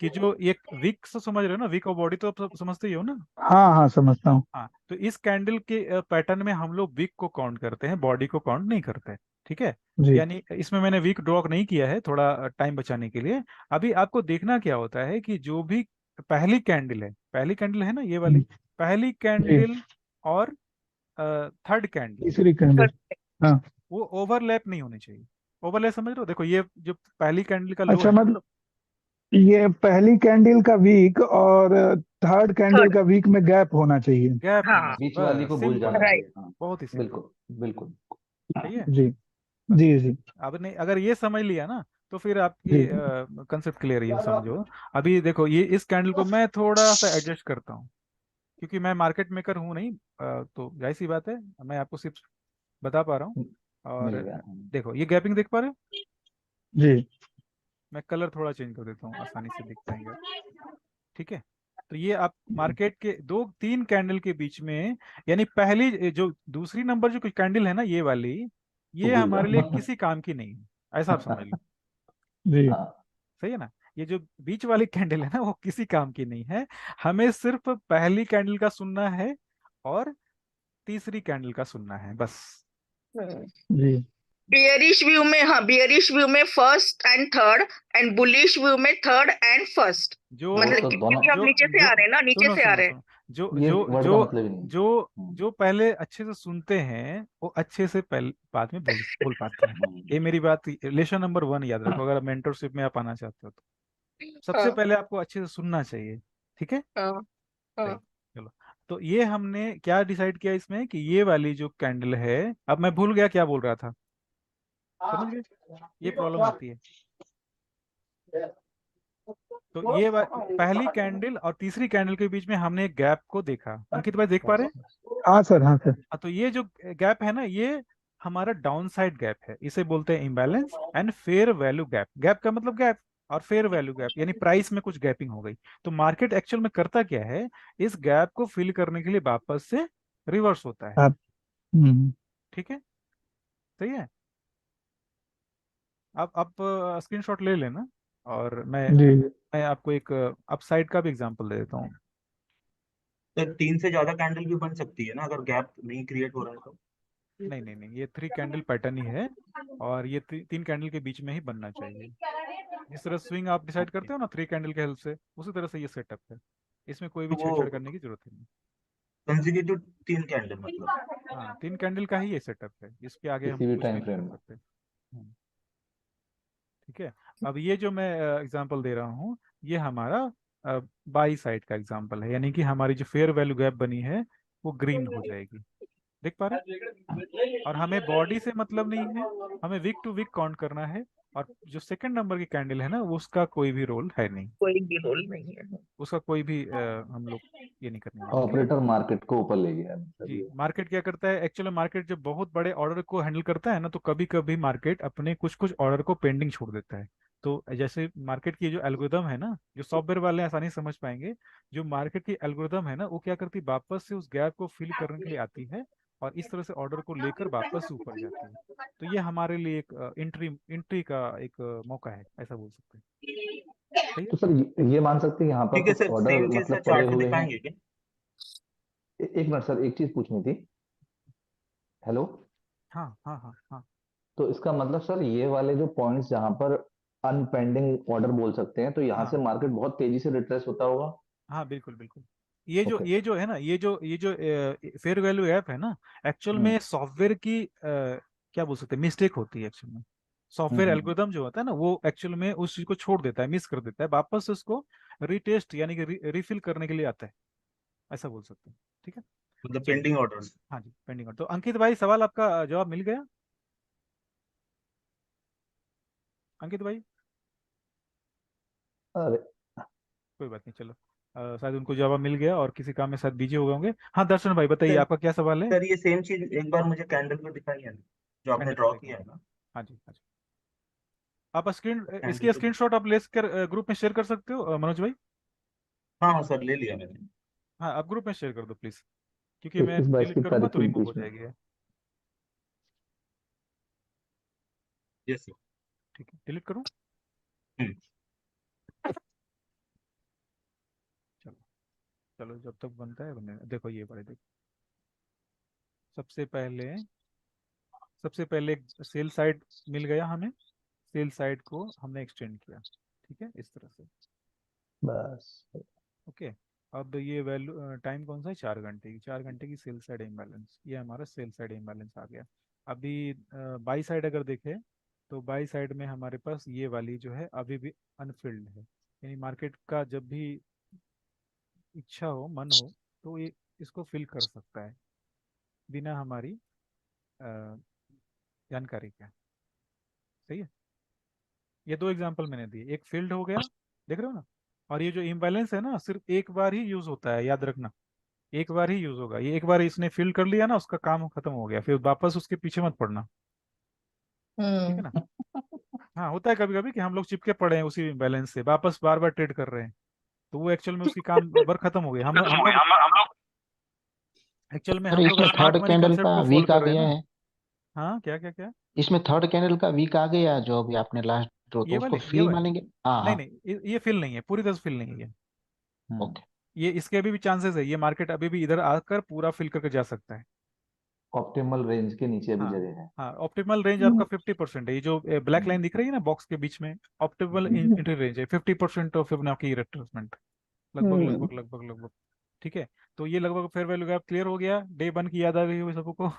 कि जो ये विक से समझ रहे हो ना, विक और बॉडी तो आप सब समझते ही हो ना। हाँ हाँ समझता हूँ। हाँ, तो इस कैंडल के पैटर्न में हम लोग विक को काउंट करते हैं, बॉडी को काउंट नहीं करते, ठीक है। जी यानी इसमें मैंने वीक ड्रॉ नहीं किया है, थोड़ा टाइम बचाने के लिए। अभी आपको देखना क्या होता है कि जो भी पहली कैंडल है ना ये वाली, पहली जी कैंडल और थर्ड कैंडल, तीसरी कैंडल। हाँ वो ओवरलैप नहीं होनी चाहिए। ओवरलैप समझ रहे हो, देखो ये जो पहली कैंडल का लो अच्छा, है ना, मतलब ये पहली कैंडल का वीक और थर्ड कैंडल थर्ड। का वीक में गैप होना चाहिए। गैप होना हाँ चाहिए, बीच वाली को बस भूल सिंपल, जाना राइट। चाहिए। हाँ, बहुत ही सिंपल, बिल्कुल बिल्कुल। सही है। जी बस जी जी अब नहीं, अगर ये समझ लिया ना तो फिर आपकी जी कंसेप्ट क्लियर ही समझो। अभी देखो ये इस कैंडल को मैं थोड़ा सा एडजस्ट करता हूँ, क्योंकि मैं मार्केट मेकर हूँ नहीं, तो जाहिर सी बात है मैं आपको सिर्फ बता पा रहा हूँ। मिल और गया। देखो ये गैपिंग देख पा रहे हो, जी मैं कलर थोड़ा चेंज कर देता हूँ, आसानी से दिख पाएंगे आप, ठीक है। तो ये आप मार्केट के 2-3 कैंडल के बीच में, यानी पहली जो दूसरी नंबर जो कैंडल है ना ये वाली, वो ये भूल हमारे लिए जाओ। किसी काम की नहीं है, ऐसा आप समझ लो, जी हाँ, सही है ना। ये जो बीच वाली कैंडल है ना वो किसी काम की नहीं है, हमें सिर्फ पहली कैंडल का सुनना है और तीसरी कैंडल का सुनना है बस। जी बियरिश व्यू में, हाँ, बियरिश व्यू में first and third, and bullish view में थर्ड एंड फर्स्ट। जो वो मतलब तो दोनों, क्योंकि हम जो नीचे से जो आ रहे हैं ना, नीचे सुनो से आ सुनो रहे हैं। सुनो, जो ये जो वर्ड का जो मतलब ही नहीं। जो हम्म, जो पहले अच्छे से सुनते हैं वो अच्छे से पहले बाद में भूल भूल पाते हैं। हम्म, ये मेरी बात, लेसन नंबर 1 याद रखो, अगर मेंटरशिप में आप आना चाहते हो तो सबसे हाँ पहले आपको अच्छे से सुनना चाहिए, ठीक है। हाँ सही, हाँ चलो। तो ये हमने क्या डिसाइड किया इसमें कि ये वाली जो कैंडल है, अब मैं भूल गया क्या बोल रहा था, समझ गए, ये प्रॉब्लम होती है। तो पहली कैंडल और तीसरी कैंडल के बीच में हमने एक गैप को देखा, अंकित भाई देख पा रहे बस हैं। बस। हाँ सर, हाँ सर। हाँ, तो ये जो गैप है ना ये हमारा डाउन साइड गैप है, इसे बोलते हैं imbalance and fair value gap. Gap का मतलब गैप, और फेयर वैल्यू गैप यानी प्राइस में कुछ गैपिंग हो गई। तो मार्केट एक्चुअल में करता क्या है, इस गैप को फिल करने के लिए वापस से रिवर्स होता है, आप हम्म, ठीक है, सही है। आप स्क्रीनशॉट ले लेना, और जी मैं आपको एक अपसाइड का भी एग्जांपल दे देता हूँ। तो 3 से ज्यादा कैंडल भी बन सकती है ना, अगर गैप नहीं क्रिएट हो रहा है तो। नहीं नहीं नहीं, ये 3 कैंडल पैटर्न ही है, और ये 3 कैंडल के बीच में ही बनना चाहिए। जिस तरह स्विंग आप डिसाइड ओके, करते हो ना 3 कैंडल के हेल्प से, उसी तरह से ये सेटअप है, इसमें कोई भी तो वो छेड़छाड़ करने की जरूरत ही नहीं। कंसेक्यूटिव 3 कैंडल मतलब। हाँ, 3 कैंडल का ही ये सेटअप है, इसके आगे हम किसी भी कुछ भी टाइम नहीं फ्रेम कर में। सकते। ठीक है। अब ये जो मैं एग्जांपल दे रहा हूँ, ये हमारा बाई साइड का एग्जांपल है, यानी कि हमारी जो फेयर वैल्यू गैप बनी है वो ग्रीन हो जाएगी, देख पा रहे हैं? और हमें बॉडी से मतलब नहीं है, हमें वीक टू वीक काउंट करना है। और जो सेकंड नंबर की कैंडल है ना वो उसका कोई भी रोल है नहीं, कोई भी रोल नहीं है। उसका कोई भी हम लोग ये नहीं करने वाले, ठीक है। ऑपरेटर मार्केट को ऊपर ले गया जी, मतलब ये। मार्केट क्या करता है एक्चुअली, मार्केट जब बहुत बड़े ऑर्डर को हैंडल करता है ना तो कभी कभी मार्केट अपने कुछ कुछ ऑर्डर को पेंडिंग छोड़ देता है। तो जैसे मार्केट की जो एल्गोरिदम है ना, जो सॉफ्टवेयर वाले आसानी से समझ पाएंगे, जो मार्केट की एल्गोरिदम है ना वो क्या करती है, वापस से उस गैप को फिल करने के लिए आती है, और इस तरह से ऑर्डर को लेकर वापस से ऊपर जाती है। तो ये हमारे लिए एक एंट्री एंट्री का एक मौका है, ऐसा बोल सकते हैं, सही है। तो सर ये मान सकते हैं यहाँ पर ठीक है कुछ सर, ऑर्डर सेम चीज सर मतलब पड़े चार्ट में हुए हैं। दिखाएंगे क्या? एक मिनट सर, एक चीज पूछनी थी। हेलो। हाँ हाँ हाँ हाँ तो इसका मतलब सर ये वाले जो पॉइंट्स जहाँ पर अनपेंडिंग ऑर्डर बोल सकते हैं, तो यहाँ से हाँ मार्केट बहुत तेजी से रिट्रेस होता होगा। हाँ, बिल्कुल बिल्कुल। ओके। ये जो है ना, ये जो फेयर वैल्यू ऐप है ना, एक्चुअल हम्म में सॉफ्टवेयर की क्या बोल सकते हैं, मिस्टेक होती है एक्चुअल में। हम्म सॉफ्टवेयर हम्म, एल्गोरिदम जो होता है ना वो एक्चुअल में उस चीज को छोड़ देता है, मिस कर देता है, वापस से उसको रीटेस्ट यानी कि रिफिल करने के लिए आता है, ऐसा बोल सकते हैं, ठीक है। मतलब चलिए, पेंडिंग ऑर्डर्स। हाँ जी, पेंडिंग। तो अंकित भाई सवाल आपका जवाब मिल गया, अंकित भाई। अरे कोई बात नहीं, चलो, शायद उनको जवाब मिल गया और किसी काम में शायद बिजी हो गए होंगे। हाँ दर्शन भाई बताइए, सर आपका क्या सवाल है। सर ये सेम चीज एक बार मुझे कैंडल में दिखाई है ना, जो आपने कैंडल ड्रॉ देखिए, किया है ना। हाँ जी हाँ जी। आप स्क्रीन थैंक इसकी यू। स्क्रीनशॉट आप लेकर ग्रुप में शेयर कर सकते हो मनोज भाई। हाँ हाँ सर, ले लिया मैंने। हाँ आप ग्रुप में शेयर कर दो प्लीज, क्योंकि मैं इस बार डिलीट इसकी करूंगा तो तरकीब रिमूव हो बीच में। जाएगी ये। Yes sir. ठीक है, डिलीट करूँ। हम्म। चलो चलो, जब तक बनता है बने। देखो ये पड़े, देखो सबसे पहले सबसे पहले सेल साइड मिल गया हमें, सेल साइड को हमने एक्सटेंड किया, ठीक है इस तरह से। बस ओके, अब ये वैल्यू टाइम कौन सा है, 4 घंटे की, 4 घंटे की सेल साइड इम्बैलेंस, ये हमारा सेल साइड इम्बैलेंस आ गया। अभी बाई साइड अगर देखें तो बाई साइड में हमारे पास ये वाली जो है अभी भी अनफिल्ड है, यानी मार्केट का जब भी इच्छा हो, मन हो, तो ये इसको फिल कर सकता है बिना हमारी अ, जानकारी के। सही है, ये 2 एग्जांपल मैंने दिए, एक फील्ड हो गया, देख रहे हो ना। और ये जो इम्बैलेंस है ना, सिर्फ एक बार ही यूज होता है, याद रखना, एक बार ही यूज होगा ये। एक बार इसने फिल कर लिया ना, उसका काम खत्म हो गया, फिर वापस उसके पीछे मत पड़ना, ठीक है ना। हाँ होता है कभी कभी कि हम लोग चिपके पड़े हैं उसी बैलेंस से, वापस बार बार ट्रेड कर रहे हैं, तो वो एक्चुअल में उसकी काम वर्क खत्म हो गया। हम लोग एक्चुअल में सर हम लोग इसमें smart third money candle concept का को फॉलो वीक आ कर रहे हैं गया ना। है। हाँ क्या क्या क्या। इसमें थर्ड कैंडल का वीक आ गया जो अभी आपने लास्ट ड्रॉ, ये तो उसको वाले, फिल मानेंगे? हाँ नहीं हाँ। नहीं, ये फिल नहीं है, पूरी तरह से फिल नहीं है ये। ओके। ये इसके अभी भी चांसेस है, ये मार्केट अभी भी इधर आकर पूरा फिल करके जा सकता है। ऑप्टिमल रेंज के नीचे भी हाँ जगह है। हाँ, ऑप्टिमल रेंज आपका 50% है, ये जो ब्लैक लाइन दिख रही है ना बॉक्स के बीच में, ऑप्टिमल एंट्री रेंज है 50% ऑफ फिबोनाची रिट्रेसमेंट, लगभग लगभग लगभग लगभग। ठीक है, तो ये लगभग फेयर वैल्यू गैप क्लियर हो गया, डे 1 की याद आ गई होगी सबको।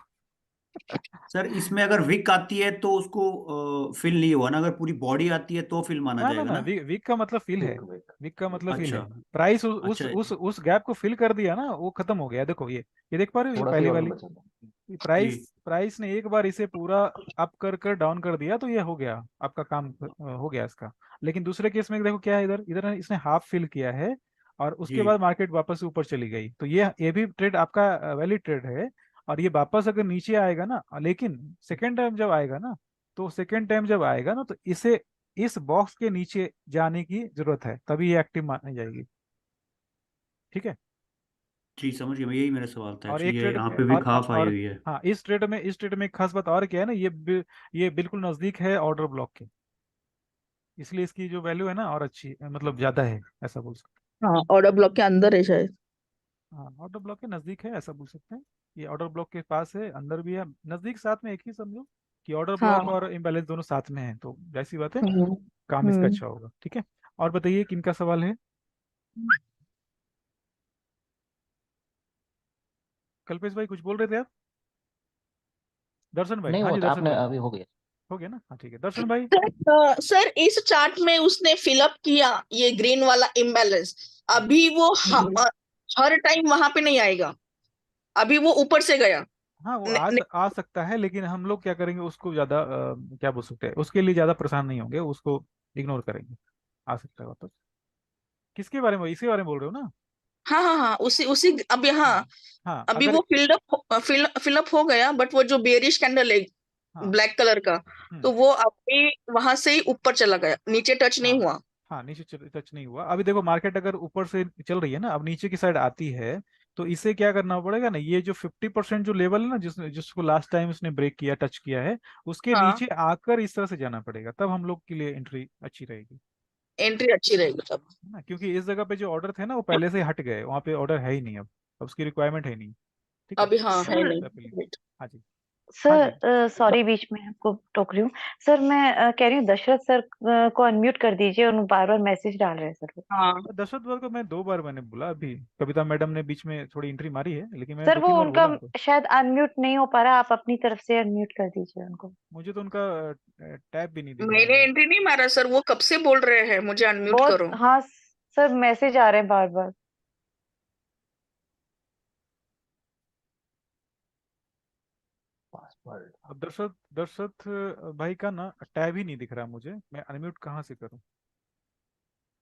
सर इसमें अगर विक आती है तो उसको फिल नहीं हुआ ना, अगर पूरी बॉडी आती है तो फिल माना ना ना जाएगा ना, ना। वीक का मतलब फिल है, विक विक वीक का मतलब फिल अच्छा है। प्राइस अच्छा। उस गैप को फिल कर दिया ना, वो खत्म हो गया। देखो ये देख पा रहे हो, ये थोड़ा सा ही पहली ऑर्डर वाली बचा था। जी प्राइस ने एक बार इसे पूरा अप कर डाउन कर दिया, तो ये हो गया आपका काम, हो गया इसका। लेकिन दूसरे केस में देखो क्या है, इधर इधर इसने हाफ फिल किया है, और उसके बाद जी मार्केट वापस से ऊपर चली गई, तो ये भी ट्रेड आपका वैलिड ट्रेड है। और ये वापस अगर नीचे आएगा ना, लेकिन सेकेंड टाइम जब आएगा ना, तो सेकेंड टाइम जब आएगा ना, तो इसे इस बॉक्स के नीचे जाने की जरूरत है, तभी ये एक्टिव मानी जाएगी। ठीक है। जी समझ गया, यही मेरा सवाल था और एक्चुअली, एक ये ट्रेड यहाँ पे विक हाफ आई और हुई है। हाँ, इस ट्रेड में एक खास बात और क्या है ना, ये बिल्कुल नजदीक है ऑर्डर ब्लॉक के, इसलिए इसकी जो वैल्यू है ना और अच्छी, मतलब ज्यादा है, ऐसा बोल सकते हाँ, ऑर्डर ब्लॉक के अंदर है शायद। हैं। हाँ ऑर्डर ब्लॉक के नजदीक है, ऐसा बोल सकते हैं। ये ऑर्डर ब्लॉक के पास है, अंदर भी है, नजदीक, साथ में, एक ही समझो कि ऑर्डर ब्लॉक हाँ। और इम्बैलेंस दोनों साथ में है, तो जैसी बात है, हम्म। काम इसका हम्म। अच्छा होगा। ठीक है, और बताइए किनका सवाल है। कल्पेश भाई कुछ बोल रहे थे आप। दर्शन भाई, नहीं हाँ वो जी तो दर्शन आपने भाई, अभी हो गया। हो गया ना, हाँ ठीक है दर्शन भाई। सर इस चार्ट में उसने फिलअप किया ये ग्रीन वाला इम्बैलेंस, अभी वो हर टाइम वहां पे नहीं आएगा, अभी वो ऊपर से गया। हाँ वो न, न, आ सकता है, लेकिन हम लोग क्या करेंगे उसको ज्यादा क्या बोल सकते हैं, उसके लिए ज्यादा परेशान नहीं होंगे, उसको इग्नोर करेंगे। आ सकता है वापस। किसके बारे में, इसी बारे में बोल रहे हो ना। हाँ हाँ हाँ, उसी उसी अभी हाँ, हाँ हाँ अभी अगर, वो फिलअप हो गया, बट वो जो बेरिश कैंडल है हाँ ब्लैक कलर का, तो हम्म वो अभी वहां से ही ऊपर चला गया, नीचे टच नहीं हाँ हुआ। हाँ, नीचे टच नहीं हुआ। अभी देखो मार्केट अगर ऊपर से चल रही है ना, अब नीचे की साइड आती है, तो इसे क्या करना पड़ेगा ना, ये जो 50% जो लेवल है ना, जिसको लास्ट टाइम उसने ब्रेक किया, टच किया है, उसके हाँ, नीचे आकर इस तरह से जाना पड़ेगा, तब हम लोग के लिए एंट्री अच्छी रहेगी। एंट्री अच्छी रहेगी तब। है ना, क्योंकि इस जगह पे जो ऑर्डर थे ना, वो पहले से ही हट गए, वहाँ पे ऑर्डर है ही नहीं अब उसकी रिक्वायरमेंट है नहीं। ठीक है, अभी हाँ है सर नहीं। हाँ जी, हाँ जी। सर सॉरी बीच में आपको टोक रही हूँ। सर मैं कह रही हूँ दशरथ सर को अनम्यूट कर दीजिए, उन बार बार मैसेज डाल रहे हैं सर वो। हाँ दशरथ वर्ग को मैं 2 बार मैंने बोला, अभी कविता मैडम ने बीच में थोड़ी एंट्री मारी है, लेकिन मैंने सर दो वो तीन बार उनका बोला उनको। शायद अनम्यूट नहीं हो पा रहा, आप अपनी तरफ से अनम्यूट कर दीजिए उनको। मुझे तो उनका टैब भी नहीं दिख रहा मैंने है। एंट्री नहीं मारा सर, वो कब से बोल रहे हैं मुझे अनम्यूट बहुत, करो। हाँ सर मैसेज आ रहे हैं बार बार। पासवर्ड। अब दशरथ दशरथ भाई का ना टैब ही नहीं दिख रहा मुझे, मैं अनम्यूट कहाँ से करूँ।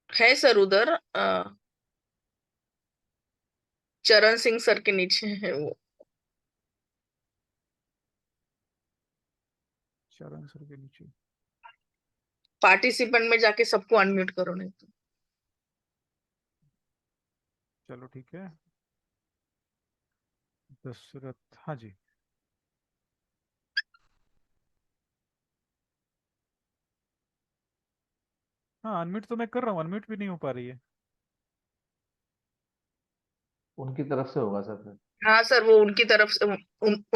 है सर उधर, चरण सिंह सर के नीचे है वो। चरण सर के नीचे। पार्टिसिपेंट में जाके सबको अनम्यूट करो, नहीं तो। चलो ठीक है। दशरथ, हाँ जी। हाँ, अनम्यूट तो मैं कर रहा हूँ, अनम्यूट भी नहीं हो पा रही है। उनकी तरफ से होगा सर फिर। हाँ सर, वो उनकी तरफ से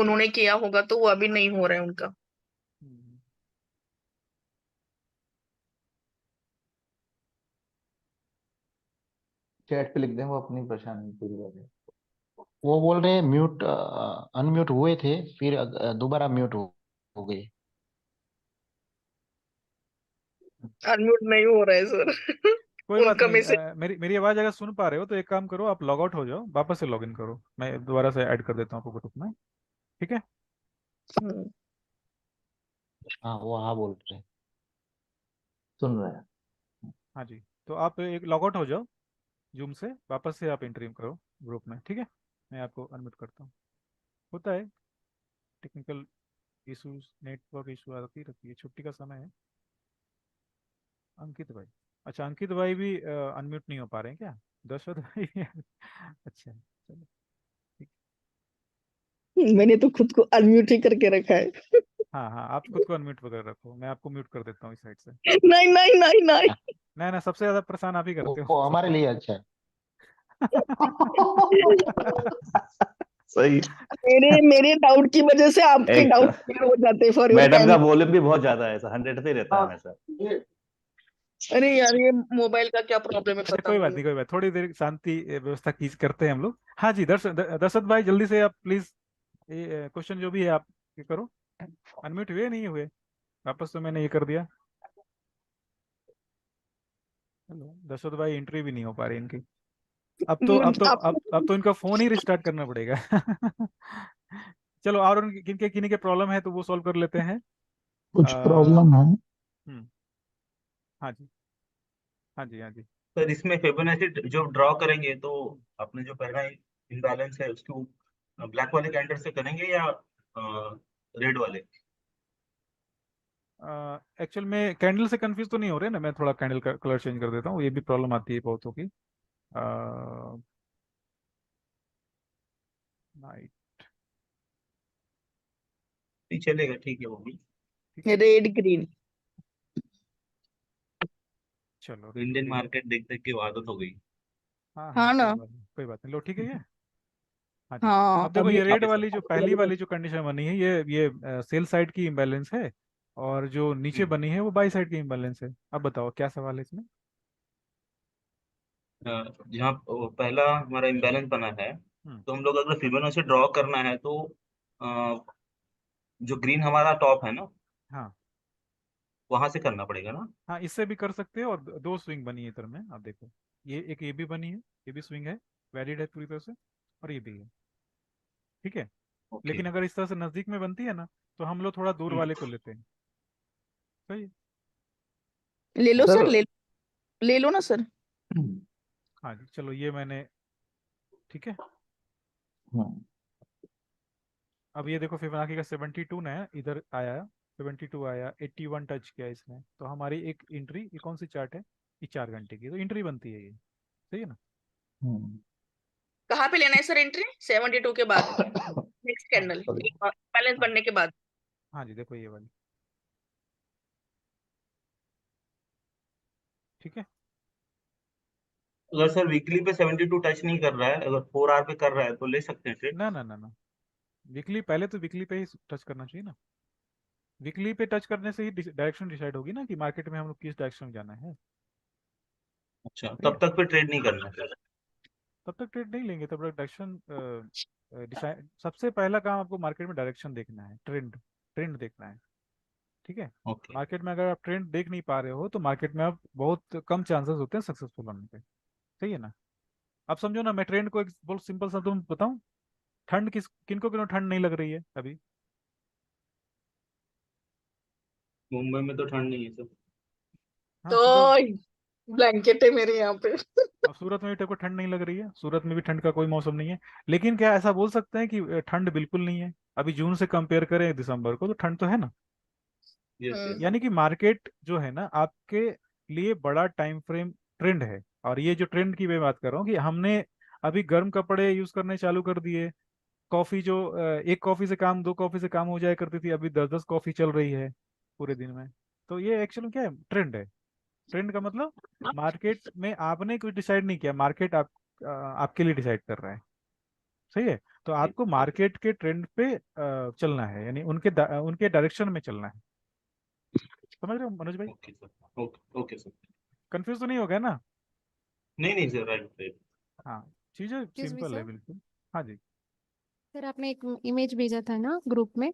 उन्होंने किया होगा, तो वो अभी नहीं हो रहा है उनका। हम्म, चैट पे लिख दें, वो अपनी परेशानी पूरी कर दें। वो बोल रहे हैं म्यूट, अनम्यूट हुए थे, फिर दोबारा म्यूट हो गए। अनम्यूट नहीं हो रहा है सर। कोई बात उनका नहीं। मैसेज। मेरी मेरी आवाज़ अगर सुन पा रहे हो तो एक काम करो, आप लॉग आउट हो जाओ, वापस से लॉग इन करो, मैं दोबारा से ऐड कर देता हूँ आपको ग्रुप में। ठीक है। हाँ, वो हाँ बोल रहे हैं। सुन रहे हैं। हाँ जी, तो आप एक लॉग आउट हो जाओ जूम से, वापस से आप एंट्री करो ग्रुप में। ठीक है, मैं आपको अनम्यूट करता हूँ। होता है टेक्निकल इश्यूज, नेटवर्क इशू आती रहती है, छुट्टी का समय है। अंकित भाई, अच्छा अंकित भाई भी अनम्यूट नहीं हो पा रहे हैं क्या? दशरथ भाई अच्छा चलो ठीक। मैंने तो खुद को अनम्यूट ही करके रखा है। हाँ हाँ, आप खुद को अनम्यूट वगैरह रखो, मैं आपको म्यूट कर देता हूँ इस साइड से। नहीं नहीं नहीं नहीं। ना ना, सबसे ज्यादा परेशान आप ही करते हो वो हमारे सबको। लिए अच्छा है। सही। मेरे मेरे डाउट की वजह से आपके एक डाउट क्लियर हो जाते हैं फॉर योर मैडम का टाइम। वॉल्यूम भी बहुत ज्यादा है, 100 पे रहता है हमेशा। अरे यार, ये मोबाइल का क्या प्रॉब्लम है अच्छा पता कोई बात नहीं। नहीं, कोई बात, थोड़ी देर शांति व्यवस्था की करते हैं हम लोग। हाँ जी, दशरथ भाई जल्दी से आप प्लीज ये क्वेश्चन जो भी है आप ये करो। अनम्यूट हुए नहीं हुए? वापस तो मैंने ये कर दिया। हेलो दशरथ भाई, एंट्री भी नहीं हो पा रही इनकी। अब तो इनका फोन ही रिस्टार्ट करना पड़ेगा। चलो, और किनके किन्हीं के प्रॉब्लम है तो वो सॉल्व कर लेते हैं। कुछ आ, प्रॉब्लम है। हम्म, हाँ जी, हाँ जी, हाँ जी। सर इसमें फिबोनाची जो ड्रॉ करेंगे तो अपने जो पहला इम्बैलेंस है उसको ब्लैक वाले कैंडल से करेंगे या रेड वाले? एक्चुअल में कैंडल से कंफ्यूज तो नहीं हो रहे ना, मैं थोड़ा कैंडल का कलर चेंज कर देता हूँ, ये भी प्रॉब्लम आती है बहुतों की। नाइट, नहीं चलेगा, ठीक है वो भी। ठीक है। Red green. चलो रेड इंडियन ग्रीन। मार्केट देख देख के वो आदत हो गई। हाँ हाँ, हाँ कोई ना। बात नहीं, कोई बात नहीं, लो ठीक है ये। हाँ जी। हाँ अब देखो, अभी। ये रेड ठीक है सर। वाली जो पहली वाली जो कंडीशन बनी है, ये सेल साइड की इम्बैलेंस है, और जो नीचे हम्म, बनी है वो बाई साइड की इम्बैलेंस है। अब बताओ क्या सवाल है इसमें? जहाँ पहला हमारा इम्बैलेंस बना है, हम्म, तो हम लोग अगर फिबोनाची ड्रॉ करना है तो अ, जो ग्रीन हमारा टॉप है ना, हाँ वहां से करना पड़ेगा ना? हाँ, इससे भी कर सकते हो, और दो स्विंग बनी है इधर में, आप देखो। ये भी बनी है, ये भी स्विंग है, वैलिड है पूरी तरह से, और ये भी है। ठीक है। ओके। लेकिन अगर इस तरह से नजदीक में बनती है ना, तो हम लोग थोड़ा दूर हम्म, वाले को लेते हैं। सही है। ले लो सर। सर, ले लो ना सर। हाँ जी, चलो ये मैंने, ठीक है। हम्म, अब ये देखो, फिबोनाची का 72 ना है, इधर आया 72 आया, 81 टच किया इसने, तो हमारी एक एंट्री, ये कौन सी चार्ट है? ये 4 घंटे की तो एंट्री बनती है ये। सही है ना? हम्म। कहाँ पे लेना है सर एंट्री? 72 के बाद नेक्स्ट हाँ कैंडल Sorry। बैलेंस हाँ बनने के बाद। हाँ जी, देखो ये वाली। ठीक है। अगर सर वीकली पे 72 टच नहीं कर रहा है, अगर 4 आवर पे कर रहा है तो ले सकते हैं ट्रेड? ना ना ना ना, वीकली, पहले तो वीकली पे ही टच करना चाहिए ना। वीकली पे टच करने से ही डायरेक्शन डिसाइड होगी ना, कि मार्केट में हम लोग किस डायरेक्शन में जाना है। अच्छा, सही तब है। तक फिर ट्रेड नहीं करना है सर? तब तक ट्रेड नहीं लेंगे, तब तक डायरेक्शन डिसाइड। सबसे पहला काम आपको मार्केट में डायरेक्शन देखना है, ट्रेंड, ट्रेंड देखना है। ठीक है। ओके। मार्केट में अगर आप ट्रेंड देख नहीं पा रहे हो, तो मार्केट में आप बहुत कम चांसेस होते हैं सक्सेसफुल होने के। सही है ना? आप समझो ना, मैं ट्रेंड को एक बहुत सिंपल सा तुम बताऊं। ठंड किनको किनको ठंड नहीं लग रही है अभी? मुंबई में तो ठंड नहीं है सर। हाँ, तो सूरत। ब्लैंकेट है मेरे यहाँ पे। अब सूरत में भी तेरे को ठंड नहीं लग रही है, सूरत में भी ठंड का कोई मौसम नहीं है। लेकिन क्या ऐसा बोल सकते हैं कि ठंड बिल्कुल नहीं है? अभी जून से कंपेयर करें दिसंबर को, तो ठंड तो है ना। यस यस यानी कि मार्केट जो है ना आपके लिए बड़ा टाइम फ्रेम ट्रेंड है। और ये जो ट्रेंड की मैं बात कर रहा हूँ कि हमने अभी गर्म कपड़े यूज करने चालू कर दिए। कॉफी जो एक कॉफी से काम, दो कॉफी से काम हो जाया करती थी, अभी 10-10 कॉफी चल रही है पूरे दिन में। तो ये एक्चुअली क्या है, ट्रेंड है। ट्रेंड का मतलब मार्केट में आपने कुछ डिसाइड नहीं किया, मार्केट आपके लिए डिसाइड कर रहा है। सही है। तो आपको मार्केट के ट्रेंड पे चलना है, यानी उनके डायरेक्शन में चलना है। समझ रहे हो मनोज भाई? Okay sir, okay okay sir. Confuse तो नहीं हो गया ना? नहीं नहीं सर, राइट राइट। हाँ, चीजें एक्सक्यूज मी सिंपल है सर। बिल्कुल। हाँ जी। सर आपने एक इमेज भेजा था ना ग्रुप में?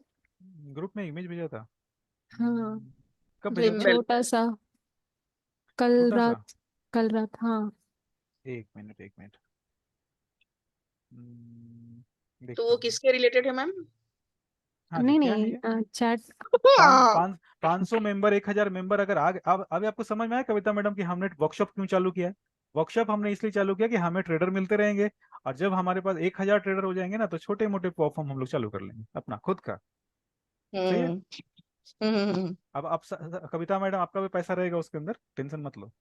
ग्रुप में इमेज भेजा था? हाँ, कब भेजा ड्रीम था? वेल। छोटा सा। कल छोटा सा? रात। कल रात, हाँ। एक मिनट एक मिनट। तो देखता वो हूँ। किसके रिलेटेड है मैम? हाँ जी, नहीं क्या है ये? नहीं, चैट। 500 मेंबर, 1000 मेंबर अगर आ गए। अब अभी आपको समझ में आया कविता मैडम कि हमने वर्कशॉप क्यों चालू किया है? वर्कशॉप हमने इसलिए चालू किया कि हमें ट्रेडर मिलते रहेंगे, और जब हमारे पास 1000 ट्रेडर हो जाएंगे ना, तो छोटे मोटे प्लेटफॉर्म हम लोग चालू कर लेंगे अपना खुद का। सही है। हम्म हम्म। अब आप कविता मैडम, आपका भी पैसा रहेगा उसके अंदर, टेंशन मत लो।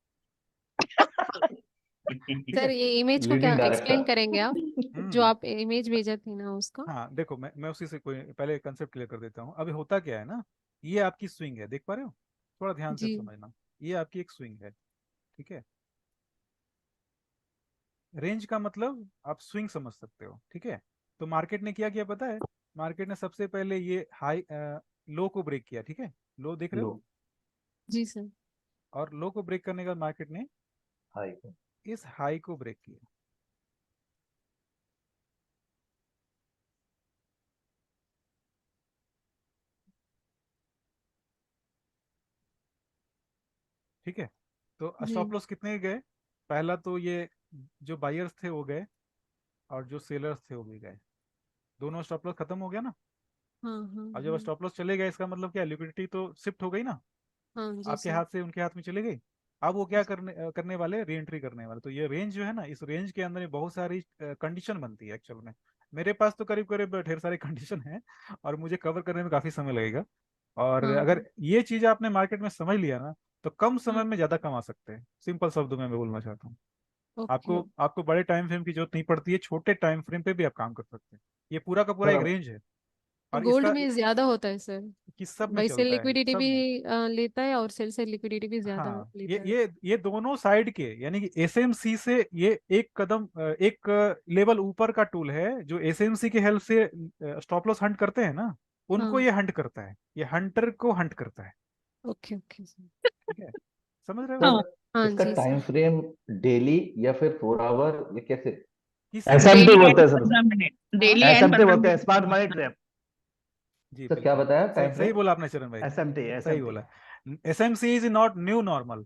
ठीक सर है। ये इमेज को क्या लीडिंग एक्सप्लेन डायरेक्टर। करेंगे आप? जो हम्म। आप इमेज भेजा थी ना उसका। हाँ देखो, मैं उसी से कोई पहले कंसेप्ट क्लियर कर देता हूँ। अभी होता क्या है ना, ये आपकी स्विंग है, देख पा रहे हो? थोड़ा ध्यान से जी। समझना। ये आपकी एक स्विंग है, ठीक है। रेंज का मतलब आप स्विंग समझ सकते हो, ठीक है। तो मार्केट ने क्या किया पता है? मार्केट ने सबसे पहले ये हाई लो को ब्रेक किया, ठीक है। लो देख रहे हो? लो। जी सर। और लो को ब्रेक करने के बाद मार्केट ने हाई। इस हाई को ब्रेक किया। ठीक है। तो जी। स्टॉप लॉस कितने गए? पहला तो ये जो बायर्स थे वो गए, और जो सेलर्स थे वो भी गए। दोनों स्टॉप लॉस खत्म हो गया ना। हाँ हाँ अब जब हाँ। स्टॉप लॉस चले गए, इसका मतलब क्या, लिक्विडिटी तो शिफ्ट हो गई ना, हाँ जी आपके सर। हाथ से उनके हाथ में चली गई। अब वो क्या करने वाले, री एंट्री करने वाले। तो ये रेंज जो है ना, इस रेंज के अंदर बहुत सारी कंडीशन बनती है एक्चुअल में। मेरे पास तो करीब करीब ढेर सारी कंडीशन है, और मुझे कवर करने में काफी समय लगेगा। और हाँ अगर ये चीज आपने मार्केट में समझ लिया ना, तो कम समय हाँ। में ज्यादा कमा सकते हैं। सिंपल शब्दों में मैं बोलना चाहता हूँ। ओके। आपको आपको बड़े टाइम फ्रेम की जरूरत नहीं पड़ती है, छोटे टाइम फ्रेम पे भी आप काम कर सकते हैं। ये पूरा का पूरा सर एक अब रेंज है। और गोल्ड इसका में ज्यादा होता है सर। किस सब में बाई सेल चलता है, लिक्विडिटी भी सब में। लेता है, और सेल से लिक्विडिटी भी ज्यादा हाँ, ये लेता है। ये ये दोनों साइड के, यानी कि एसएमसी से ये एक कदम एक लेवल ऊपर का टूल है, जो एसएमसी की हेल्प से स्टॉप लॉस हंट करते हैं ना, उनको हाँ। ये हंट करता है, ये हंटर को हंट करता है। Okay okay sir. ठीक है, समझ रहे हो? सर हाँ इसका जी टाइम सर। फ्रेम डेली या फिर 4 आवर या कैसे? किसी भी एसएमटी डेली टाइम। एंड बोलते हैं सर। 15 मिनट, हाँ डेली एंड एसएमटी 15 बोलते हैं, मिनट। Smart money trap. जी सर क्या बिल्कुल। बताया सही टाइम सही फ्रेम? बोला आपने चरण भाई, एसएमटी सही एसएमटी। बोला। SMC is not new normal.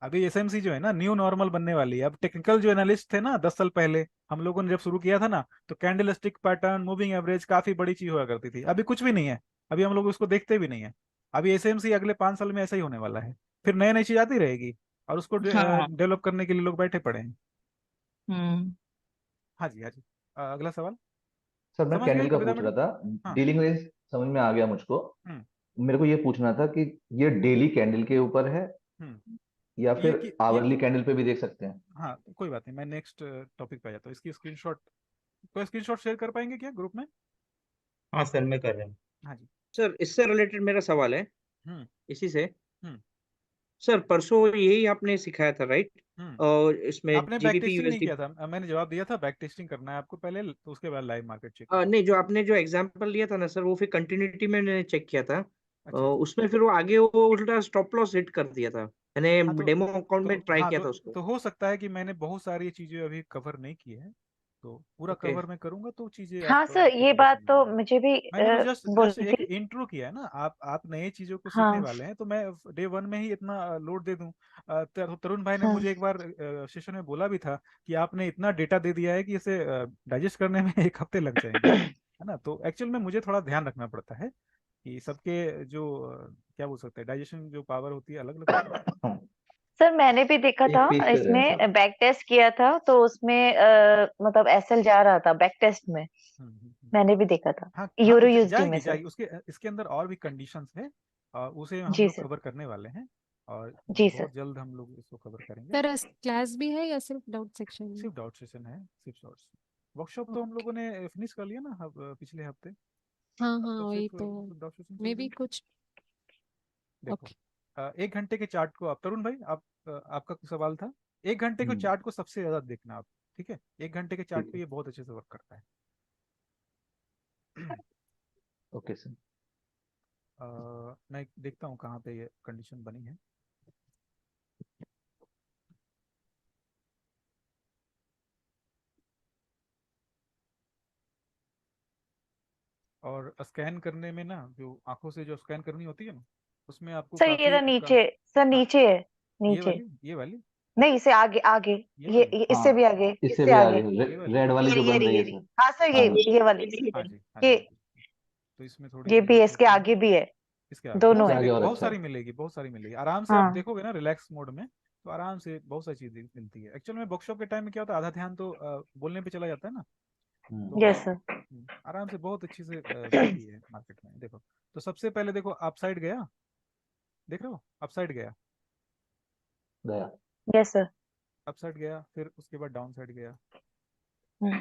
अभी एसएमसी जो है ना, न्यू नॉर्मल बनने वाली है। अब टेक्निकल जो एनालिस्ट थे ना 10 साल पहले, हम लोगों ने जब शुरू किया था ना, तो candle stick pattern, moving average काफी बड़ी चीज हुआ करती थी। अभी कुछ भी नहीं है, अभी हम लोग उसको देखते भी नहीं है। अभी एसएमसी अगले 5 साल में ऐसा ही होने वाला है। फिर नई नई चीज आती रहेगी, और उसको हाँ। डेवलप करने के लिए लोग बैठे पड़े हैं। हम्म। हाँ जी, हाँ जी। अगला सवाल। सर मैं समझ गए कैंडल का कविता पूछ रहा मैडम? था। हाँ। डीलिंग रेंज समझ में आ गया मुझको। हम्म। मेरे को ये पूछना था कि ये डेली कैंडल के ऊपर है हम्म। या ये फिर कि ये आवरली कैंडल पे भी देख सकते हैं? हाँ, कोई बात नहीं, मैं नेक्स्ट टॉपिक पे आ जाता हूँ। इसकी स्क्रीनशॉट, कोई स्क्रीनशॉट शेयर कर पाएंगे क्या ग्रुप में? हाँ सर, मैं कर रहा हूँ। हाँ जी। सर इससे रिलेटेड मेरा सवाल है, हम्म। इसी से। हम्म। सर परसों यही आपने सिखाया था, राइट? हम्म। और इसमें आपने बैक जीबीपी टेस्टिंग नहीं यूएसडी। किया था, मैंने जवाब दिया था बैक टेस्टिंग करना है आपको पहले, तो उसके बाद लाइव मार्केट चेक करो। नहीं, जो आपने जो एग्जांपल लिया था ना सर, वो फिर कंटिन्यूटी में मैंने चेक किया था। अच्छा अच्छा। उसमें फिर वो आगे वो उल्टा स्टॉप लॉस हिट कर दिया था। हाँ मैंने डेमो अकाउंट में ट्राई हाँ किया था उसको। तो हो सकता है कि मैंने बहुत सारी चीजें अभी कवर नहीं की है, तो पूरा ओके। कवर मैं करूंगा तो चीजें हाँ आपको सर, ये क्लियर बात समझ तो आएगी। मुझे भी मैंने तो जस्ट जस्ट बोलनी एक थी। इंट्रो किया है ना, आप नए चीजों को सीखने हाँ वाले हैं, तो मैं डे वन में ही इतना लोड दे दूं। तरुण भाई ने हाँ। मुझे एक बार सेशन में बोला भी था कि आपने इतना डेटा दे दिया है कि इसे डाइजेस्ट करने में 1 हफ्ते लग जाएंगे, है ना। तो एक्चुअल में मुझे थोड़ा ध्यान रखना पड़ता है कि सबके जो क्या बोल सकते हैं, डाइजेशन जो पावर होती है अलग अलग होती है। सर मैंने भी देखा था, एक पेज कर रहे हैं सर। इसमें बैक टेस्ट किया था, तो उसमें मतलब एसएल जा रहा था बैक टेस्ट में। हम्म, हम्म, हम्म। मैंने भी देखा था हाँ हाँ, यूरो यूएसडी में जाएगी सर। जाएगी, उसके इसके अंदर और भी कंडीशंस है। उसे हम जी लोग सर। कवर करने वाले हैं और जी सर। बहुत जल्द हम लोग इसको कवर करेंगे। सर क्लास भी है या सिर्फ डाउट सेक्शन में? सिर्फ डाउट सेशन है, सिर्फ डाउट्स। वर्कशॉप तो हम लोगों ने फिनिश कर लिया ना पिछले हफ्ते। हाँ अब हाँ तो वही सिर्फ तो, डाउट सेशन चल मे रही भी है। कुछ। देखो ओके 1 घंटे के चार्ट को आप, तरुण भाई आप आपका कुछ सवाल था। 1 घंटे के हम्म, चार्ट को सबसे ज्यादा देखना आप, ठीक है? 1 घंटे के चार्ट ठीक पे है। ये बहुत अच्छे से वर्क करता है। Okay sir. मैं देखता हूँ कहाँ पे ये कंडीशन बनी है। और स्कैन करने में ना, जो आंखों से जो स्कैन करनी होती है ना, उसमें आपको सर ये काफी रहा नीचे, सर हाँ, नीचे है, ये नीचे। वाली, ये वाली, नहीं, इससे आगे, आगे। ये ये, वाली, ये इससे भी हाँ, आगे, इससे इससे भी आगे। आगे ये वाली। रेड वाली जो ये बन रही है रही। सर। हाँ सर, हाँ ये वाली। हाँ जी, हाँ ये जी, हाँ जी। तो इसमें थोड़ी ये सी भी है, हेल्प इसके होती है। आगे भी है, इसके आगे बहुत दोनों इससे है। सारी, आगे और बहुत अच्छा है। सारी मिलेगी, बहुत सारी मिलेगी। आराम से आप हाँ। देखोगे ना रिलैक्स मोड में, तो आराम से बहुत सारी चीजें मिलती है। एक्चुअल में वर्कशॉप के टाइम में क्या होता है, आधा ध्यान तो बोलने पे चला जाता है ना। तो यस सर। आराम से बहुत अच्छी से मिलती है मार्केट में। देखो तो सबसे पहले देखो अप साइड गया, देख रहे हो अप साइड गया, गया। Yes sir. अप साइड गया, फिर उसके बाद डाउन साइड गया। हम्म।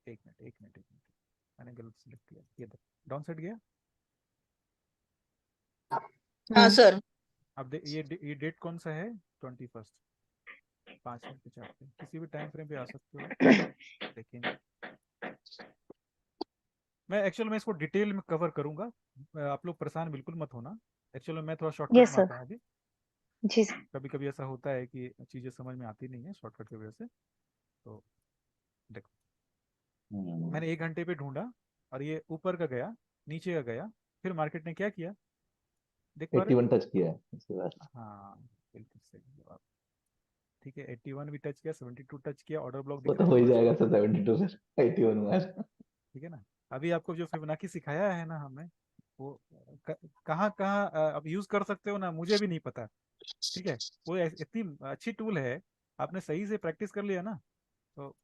एक मिनट, एक मिनट, एक मिनट, मैंने गलत सिलेक्ट किया। ये देखो डाउन साइड गया। हाँ सर। अब ये डेट कौन सा है? 21, 5 मिनट के चार्ट पे किसी भी टाइम फ्रेम पे आ सकते हो, लेकिन मैं एक्चुअल में इसको डिटेल में कवर करूंगा। आप लोग परेशान बिल्कुल मत होना। एक्चुअल में मैं थोड़ा शॉर्टकट यस में सर। आता हूँ अभी। जी सर। कभी कभी ऐसा होता है कि चीज़ें समझ में आती नहीं है शॉर्टकट की वजह से। तो देखो मैंने 1 घंटे पे ढूंढा और ये ऊपर का गया, नीचे का गया, फिर मार्केट ने क्या किया, देख पा रहे हो? 81 टच किया है इसके बाद। हाँ बिल्कुल सही जवाब। ठीक है, 81 भी टच किया, 72 टच किया, ऑर्डर ब्लॉक वो दिख तो रहा है हो ही थोड़ा जाएगा सा। सर 72 सर 81 में। ठीक है ना? अभी आपको जो फिबोनाची सिखाया है ना हमें, वो कहाँ कहाँ आप यूज कर सकते हो ना, मुझे भी नहीं पता। ठीक है, वो इतनी अच्छी टूल है, आपने सही से प्रैक्टिस कर लिया ना, तो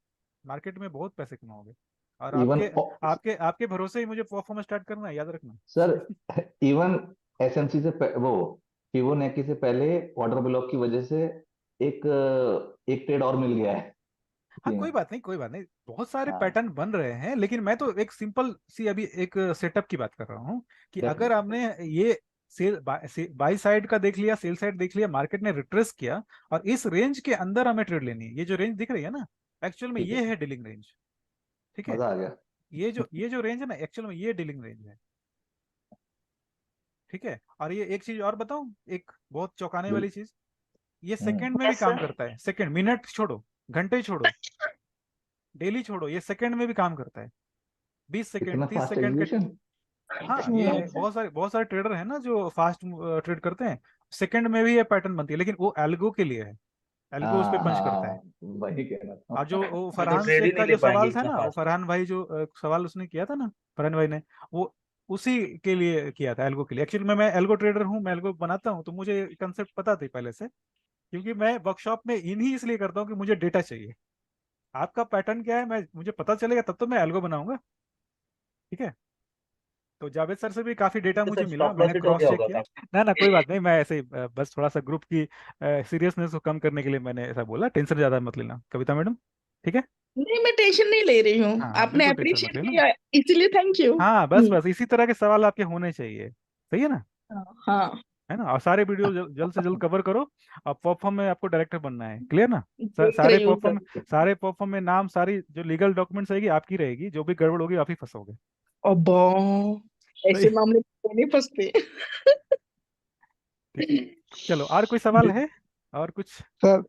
मार्केट में बहुत पैसे कमाओगे। और इवन आपके आपके आपके भरोसे ही मुझे परफॉर्म स्टार्ट करना है, याद रखना। सर इवन एसएमसी से वो फिबोनाची से पहले ऑर्डर ब्लॉक की वजह से एक एक ट्रेड और मिल गया है हाँ इसी में। कोई बात नहीं, कोई बात नहीं, बहुत सारे हाँ पैटर्न बन रहे हैं, लेकिन मैं तो एक सिंपल सी अभी एक सेटअप की बात कर रहा हूँ कि अगर डेफिनेटली। आपने ये बाई साइड का देख लिया, सेल साइड देख लिया, मार्केट ने रिट्रेस किया और इस रेंज के अंदर हमें ट्रेड लेनी है। ये जो रेंज दिख रही है ना, एक्चुअल में ठीक है ये सर, है डीलिंग रेंज। ठीक है, मजा आ गया। ये जो रेंज है ना, एक्चुअल में ये डीलिंग रेंज है। ठीक है, और ये एक चीज और बताऊं, एक बहुत चौंकाने बिल वाली चीज, ये हम्म सेकंड में भी यस काम सर। करता है। सेकंड, मिनट छोड़ो, घंटे छोड़ो, डेली छोड़ो, ये सेकंड में भी काम करता है। 20 सेकंड, इतना 30 सेकंड के। Fast execution. हाँ ये बहुत सारे ट्रेडर हैं ना जो फास्ट ट्रेड करते हैं, सेकंड में भी ये पैटर्न बनती है, लेकिन वो एल्गो के लिए है। एल्गो उस पे हाँ पंच करता है। हाँ, वही कह रहा था। और जो वो ये तो फरहान ट्रेड ही शेख नहीं का ले जो पाएंगे सवाल था इतना ना, वो फास्ट। फरहान भाई जो सवाल उसने किया था ना, फरहान भाई ने, वो उसी के लिए किया था, एल्गो के लिए। एक्चुअली मैं एल्गो ट्रेडर हूँ, मैं एल्गो बनाता हूँ, तो मुझे कंसेप्ट पता थी पहले से, क्योंकि मैं वर्कशॉप में इन्हीं इसलिए करता हूँ कि मुझे डेटा चाहिए। आपका पैटर्न क्या है, मैं मुझे पता चलेगा तब तो मैं एल्गो बनाऊंगा। ठीक है, तो जावेद सर से भी काफी डेटा तो मुझे सर मिला, स्टॉप मैंने लॉस हिट हो क्रॉस गया चेक होगा किया। क्या? ना ना कोई बात नहीं, मैं ऐसे ही बस थोड़ा सा ग्रुप की सीरियसनेस को कम करने के लिए मैंने ऐसा बोला। टेंशन ज्यादा मत लेना कविता मैडम। ठीक है, नहीं, मैं टेंशन नहीं ले रही हूँ, हाँ हाँ आपने बिल्कुल टेंशन मत अप्रिशिएट लेना। किया, इसीलिए थैंक यू। हाँ बस बस इसी तरह के सवाल आपके होने चाहिए, सही है ना? हाँ है ना? और सारे वीडियो जल्द से जल्द कवर करो। और परफॉर्म में आपको डायरेक्टर बनना है, क्लियर ना? देख रही हूँ सर। सारे परफॉर्म में नाम, सारी जो लीगल डॉक्यूमेंट्स रहेगी आपकी रहेगी, जो भी गड़बड़ होगी आप ही फंसोगे। अब्बा, सही। ऐसे मामले में नहीं फंसते। ठीक है, चलो और कोई सवाल है? और कुछ? सर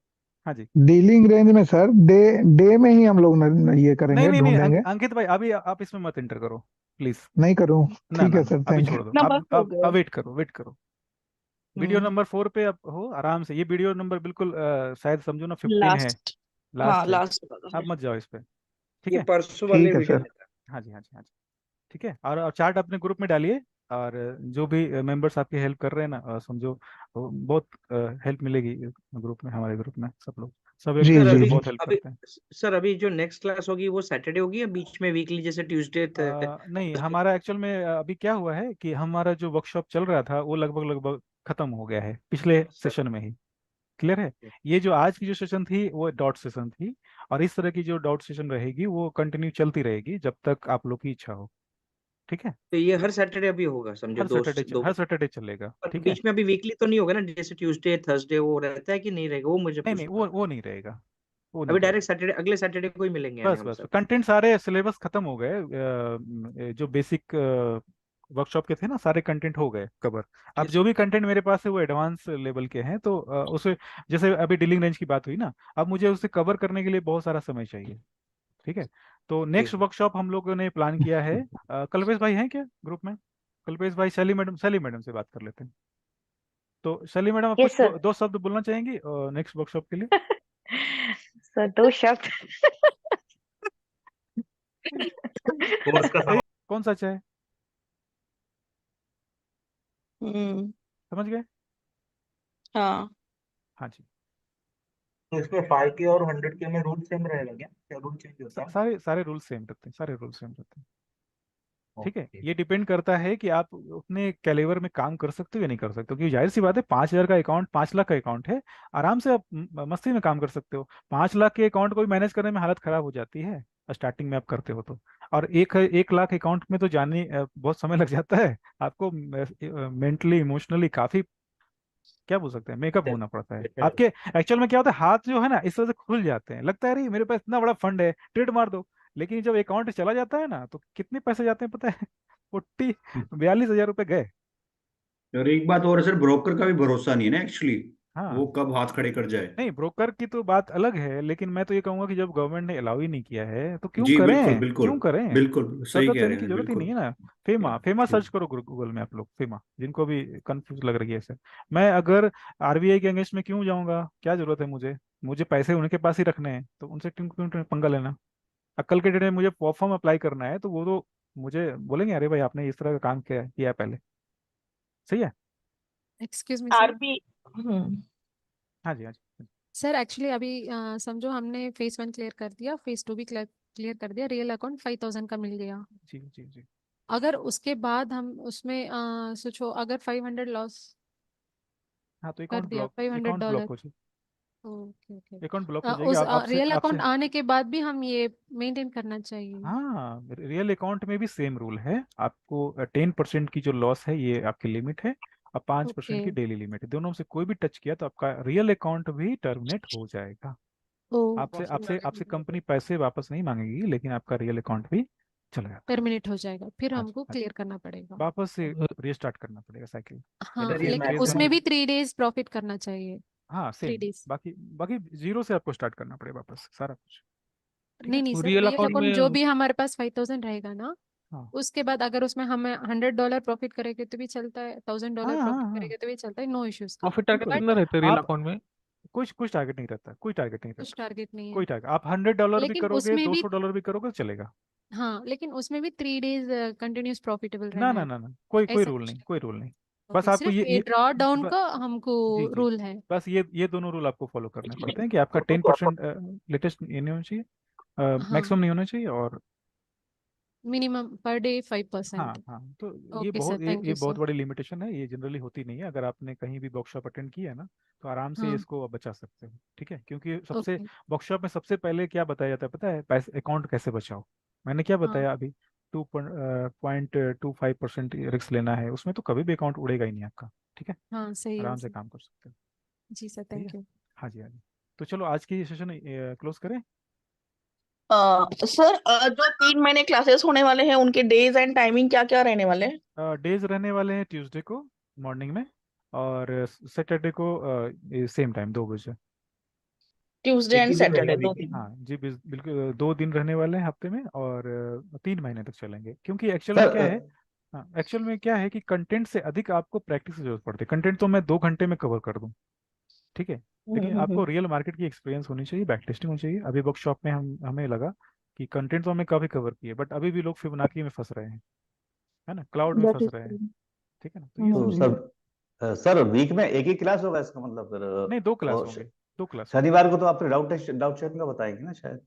हाँ जी। डीलिंग रेंज में सर डे डे में ही हम लोग ये नहीं करेंगे, नहीं नहीं, ढूंढेंगे। अंकित भाई अभी आप इसमें मत एंटर करो प्लीज। नहीं करूं? ना ठीक ना है ना, सर, अभी थैंक छोड़ यू। दो। इतना बात हो अब गया। वेट करो, वेट करो। वीडियो हम्म। नंबर 4 पे आप हो आराम से। ये वीडियो नंबर बिल्कुल शायद समझो ना 15 है, लास्ट। हाँ लास्ट है। लास्ट वाला है। अब मत जाओ इस पे। ठीक ये है, परसों वाले ठीक है वीडियो सर। में था। हाँ जी, हाँ जी, हाँ जी। ठीक है, और चार्ट अपने ग्रुप में डालिए। और जो भी मेंबर्स आपकी हेल्प कर रहे हैं ना, समझो बहुत हेल्प मिलेगी ग्रुप में, हमारे ग्रुप में सब लोग सब जी एक सर दूसरे जी को अभी जी बहुत हेल्प अभी करते हैं। सर अभी जो नेक्स्ट क्लास होगी वो सैटरडे होगी या बीच में वीकली जैसे ट्यूसडे नहीं, हमारा एक्चुअल में अभी क्या हुआ है कि हमारा जो वर्कशॉप चल रहा था वो लगभग लगभग खत्म हो गया है पिछले सेशन में ही। क्लियर है। ये जो आज की जो सेशन थी वो डॉट सेशन थी, और इस तरह की जो डॉट सेशन रहेगी वो कंटिन्यू चलती रहेगी जब तक आप लोग की इच्छा हो। ठीक है। तो ये हर सैटरडे अभी होगा समझो हर दो सैटरडे दो हर सैटरडे चलेगा। पर ठीक है। बीच में अभी वीकली तो नहीं होगा ना, जैसे ट्यूसडे थर्सडे वो रहता है कि नहीं रहेगा, वो मुझे नहीं नहीं, पूछना था। वो नहीं रहेगा, वो नहीं अभी रहेगा। डायरेक्ट सैटरडे अगले सैटरडे को ही मिलेंगे यानी बस हम बस सब। कंटेंट सारे सिलेबस खत्म हो गए। जो बेसिक वर्कशॉप के थे ना, सारे कंटेंट हो गए कवर। अब ठीक जो भी कंटेंट मेरे पास है वो एडवांस लेवल के हैं, तो उसे, जैसे अभी डीलिंग रेंज की बात हुई ना, अब मुझे उसे कवर करने के लिए बहुत सारा समय चाहिए। ठीक है। तो है। नेक्स्ट वर्कशॉप हम लोगों ने प्लान किया है। कल्पेश भाई हैं क्या ग्रुप में? कल्पेश भाई, शैली मैडम से बात कर लेते हैं। तो शैली मैडम, आप यस कुछ सर। दो शब्द बोलना चाहेंगी नेक्स्ट वर्कशॉप के लिए? सर 2 शब्द। कोर्स का सही, कौन सा चाहे? हम्म। समझ गए? हाँ। हाँ जी। तो इसमें 5K और 100K में रूल सेम रहेगा क्या? क्या रूल चेंज होता है? सारे सारे रूल सेम रहते हैं, सारे रूल सेम रहते हैं। ठीक है। ओके। ये डिपेंड करता है कि आप अपने कैलिबर में काम कर सकते हो या नहीं कर सकते हो, क्योंकि जाहिर सी बात है, 5,000 का अकाउंट, 5 लाख का अकाउंट है, आराम से आप मस्ती में काम कर सकते हो। 5 लाख के अकाउंट को भी मैनेज करने में हालत खराब हो जाती है स्टार्टिंग में आप करते हो तो। और 1 लाख अकाउंट में तो जाने बहुत समय लग जाता है आपको, मेंटली इमोशनली काफी, क्या बोल सकते हैं, मेकअप होना पड़ता है आपके। एक्चुअल में क्या होता है, हाथ जो है ना इस तरह से खुल जाते हैं, लगता है अरे मेरे पास इतना बड़ा फंड है, ट्रेड मार दो। लेकिन जब अकाउंट चला जाता है ना, तो कितने पैसे जाते हैं पता है? 42,000 रुपये गए। और एक बात और है सर, ब्रोकर का भी भरोसा नहीं है ना एक्चुअली, वो हाँ। कब हाथ खड़े कर जाए। नहीं, ब्रोकर की तो बात अलग है, लेकिन मैं तो ये कहूंगा कि जब गवर्नमेंट ने अलाउ ही नहीं किया है तो क्यों जी बिल्कुल करें, बिल्कुल। क्यों करें? बिल्कुल सही जबरदस्त कह लेने रहे की हैं, जरूरत ही नहीं बिल्कुल। है ना। FEMA FEMA true. सर्च करो गूगल में आप लोग, फेमा, जिनको भी कंफ्यूज लग रही है सर। मैं अगर आरबीआई के अगेंस्ट में क्यों जाऊंगा, क्या जरूरत है मुझे? मुझे पैसे उनके पास ही रखने हैं, तो उनसे क्यों क्यों पंगा लेना? कल के डेट में मुझे फॉर्म अप्लाई करना है, तो वो तो मुझे बोलेंगे अरे भाई आपने इस तरह का काम किया किया है पहले। सही है। Excuse me sir. आरबी। हम्म। हाँ जी, हाँ जी। सर एक्चुअली अभी समझो हमने फेज 1 क्लियर कर दिया, फेज 2 भी क्लियर कर दिया, रियल अकाउंट 5,000 का मिल गया। जी जी जी। अगर उसके बाद हम उसमें सोचो अगर 500 लॉस हाँ, तो कर दिया, अकाउंट ब्लॉक $500। हो जाए, ओके ओके। अकाउंट ब्लॉक हो जाएगा। उस आपसे रियल आपसे अकाउंट आने के बाद भी हम ये मेंटेन करना चाहिए? हाँ, रियल अकाउंट में भी सेम रूल है आपको। 10% की जो लॉस है ये आपकी लिमिट है, और 5% ओके। की डेली लिमिट है। दोनों में से कोई भी टच किया तो आपका रियल अकाउंट भी टर्मिनेट हो जाएगा। आपसे आपसे आपसे ओके। कंपनी पैसे वापस नहीं मांगेगी, लेकिन आपका रियल अकाउंट भी चला जाता है। टर्मिनेट हो जाएगा, फिर हाँ जी, हमको हाँ जी। क्लियर करना पड़ेगा। वापस से रिस्टार्ट करना पड़ेगा साइकिल। हाँ, सर ये लेकिन फेज वन उसमें में। भी 3 डेज प्रॉफिट करना चाहिए। हाँ, थ्री सेम। डेज बाकी बाकी जीरो से आपको स्टार्ट करना पड़ेगा वापस सारा कुछ। ठीक नहीं है। नहीं तो sir, real real account account जो में भी हमारे पास 5,000 रहेगा ना, हाँ उसके बाद अगर उसमें हमें $100 प्रॉफिट करेंगे तो भी चलता है, हाँ $1,000 हाँ प्रॉफिट हाँ, करेंगे तो भी चलता है, नो इश्यूज का। प्रॉफिट टारगेट बिल्कुल। कितना बट रहता है रियल आप, अकाउंट में? कुछ टारगेट नहीं रहता, कोई टारगेट नहीं कुछ रहता। टारगेट नहीं है, कोई टारगेट, आप $100 भी लेकिन करोगे, उसमें दो भी, सौ डॉलर भी करोगे तो चलेगा। हाँ लेकिन उसमें भी 3 डेज कंटिन्यूस प्रॉफिटेबल ना रहना ना है, ना ना, कोई कोई ऐसा रूल कुछ नहीं, है? कोई रूल नहीं। बस ओके, आपको सिर्फ ये ड्रॉ डाउन ब- का हमको जी जी, रूल है। बस ये दोनों रूल आपको फॉलो करने पड़ते हैं कि आपका 10% लेटेस्ट नहीं होना चाहिए, हाँ, मैक्सिमम नहीं होना चाहिए, और मिनिमम पर डे हाँ 5%। हाँ, तो ये ओके सर, बहुत थैंक ये यू बहुत सर। बड़ी लिमिटेशन है, ये जनरली होती नहीं है। अगर आपने कहीं भी वर्कशॉप अटेंड किया है ना, तो आराम से हाँ। इसको बचा सकते हो। ठीक है, क्योंकि सबसे, ओके। वर्कशॉप में सबसे पहले क्या बताया जाता है पता है? पैसे, अकाउंट कैसे बचाओ। मैंने क्या हाँ बताया अभी? 2.25% रिस्क लेना है उसमें, तो कभी भी अकाउंट उड़ेगा ही नहीं आपका। ठीक है। हाँ, सही है आराम से सर। काम कर सकते हो। जी सर, सही है। Thank you. हाँ जी, हाँ जी। तो चलो आज की सेशन क्लोज करें। सर जो 3 महीने क्लासेस होने वाले हैं उनके डेज एंड टाइमिंग क्या क्या रहने वाले हैं? डेज रहने वाले हैं ट्यूसडे को मॉर्निंग में, और सैटरडे को सेम टाइम 2 बजे। ट्यूसडे एक एंड ही दिन रहेगा सैटरडे, 2 दिन? हाँ जी, बिल्कुल 2 दिन रहने वाले हैं हफ्ते में, और 3 महीने तक चलेंगे, क्योंकि एक्चुअल में सर क्या है, हाँ एक्चुअल में क्या है कि कंटेंट से अधिक आपको प्रैक्टिस की जरूरत पड़ती है। कंटेंट तो मैं 2 घंटे में कवर कर दूँ, ठीक है, लेकिन आपको रियल मार्केट की एक्सपीरियंस होनी चाहिए, बैक टेस्टिंग होनी चाहिए। अभी वर्कशॉप में हमें लगा कि कंटेंट तो हमें काफी कवर किए, बट अभी भी लोग फिबोनाची में फंस रहे हैं, है ना, क्लाउड में दैट फंस इज रहे हैं। ट्रू। ठीक है ना, तो ये सब तो चीजें, सर, सर वीक में एक ही क्लास होगा इसका मतलब फिर? नहीं 2 क्लास और होंगे। 2 क्लास। शनिवार को तो आपने डाउट सेशन का बताएंगे ना शायद?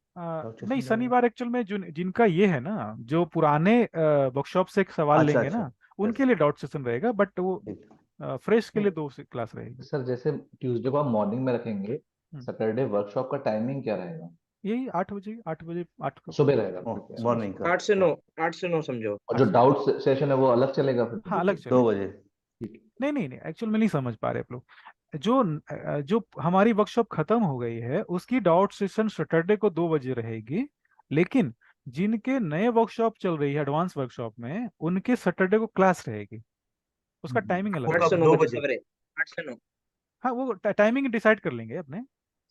नहीं, शनिवार एक्चुअल में जिनका ये है ना, जो पुराने वर्कशॉप से एक सवाल अच्छा लेंगे ना, अच्छा उनके लिए डाउट सेशन रहेगा, बट वो ठीक। फ्रेश के लिए 2 क्लास रहेगी। सर जैसे ट्यूसडे को आप मॉर्निंग में रखेंगे, हम्म। सैटरडे वर्कशॉप का टाइमिंग क्या रहेगा? यही 8 बजे 8 सुबह रहेगा? ठीक है। मॉर्निंग का 8 से 9, 8 से 9 समझो। और जो डाउट सेशन है वो अलग चलेगा फिर? हाँ, अलग 2 चलेगा। बजे। नहीं नहीं नहीं, एक्चुअल में नहीं समझ पा रहे आप लोग। जो हमारी वर्कशॉप खत्म हो गई है उसकी डाउट सेशन सैटरडे को 2 बजे रहेगी, लेकिन जिनके नए वर्कशॉप चल रही है एडवांस वर्कशॉप में, उनके सैटरडे को क्लास रहेगी, उसका टाइमिंग अलग 8 है। से 9 2 बजे बजे। सवेरे, 8 से 9। हाँ, वो टाइमिंग डिसाइड कर लेंगे अपने,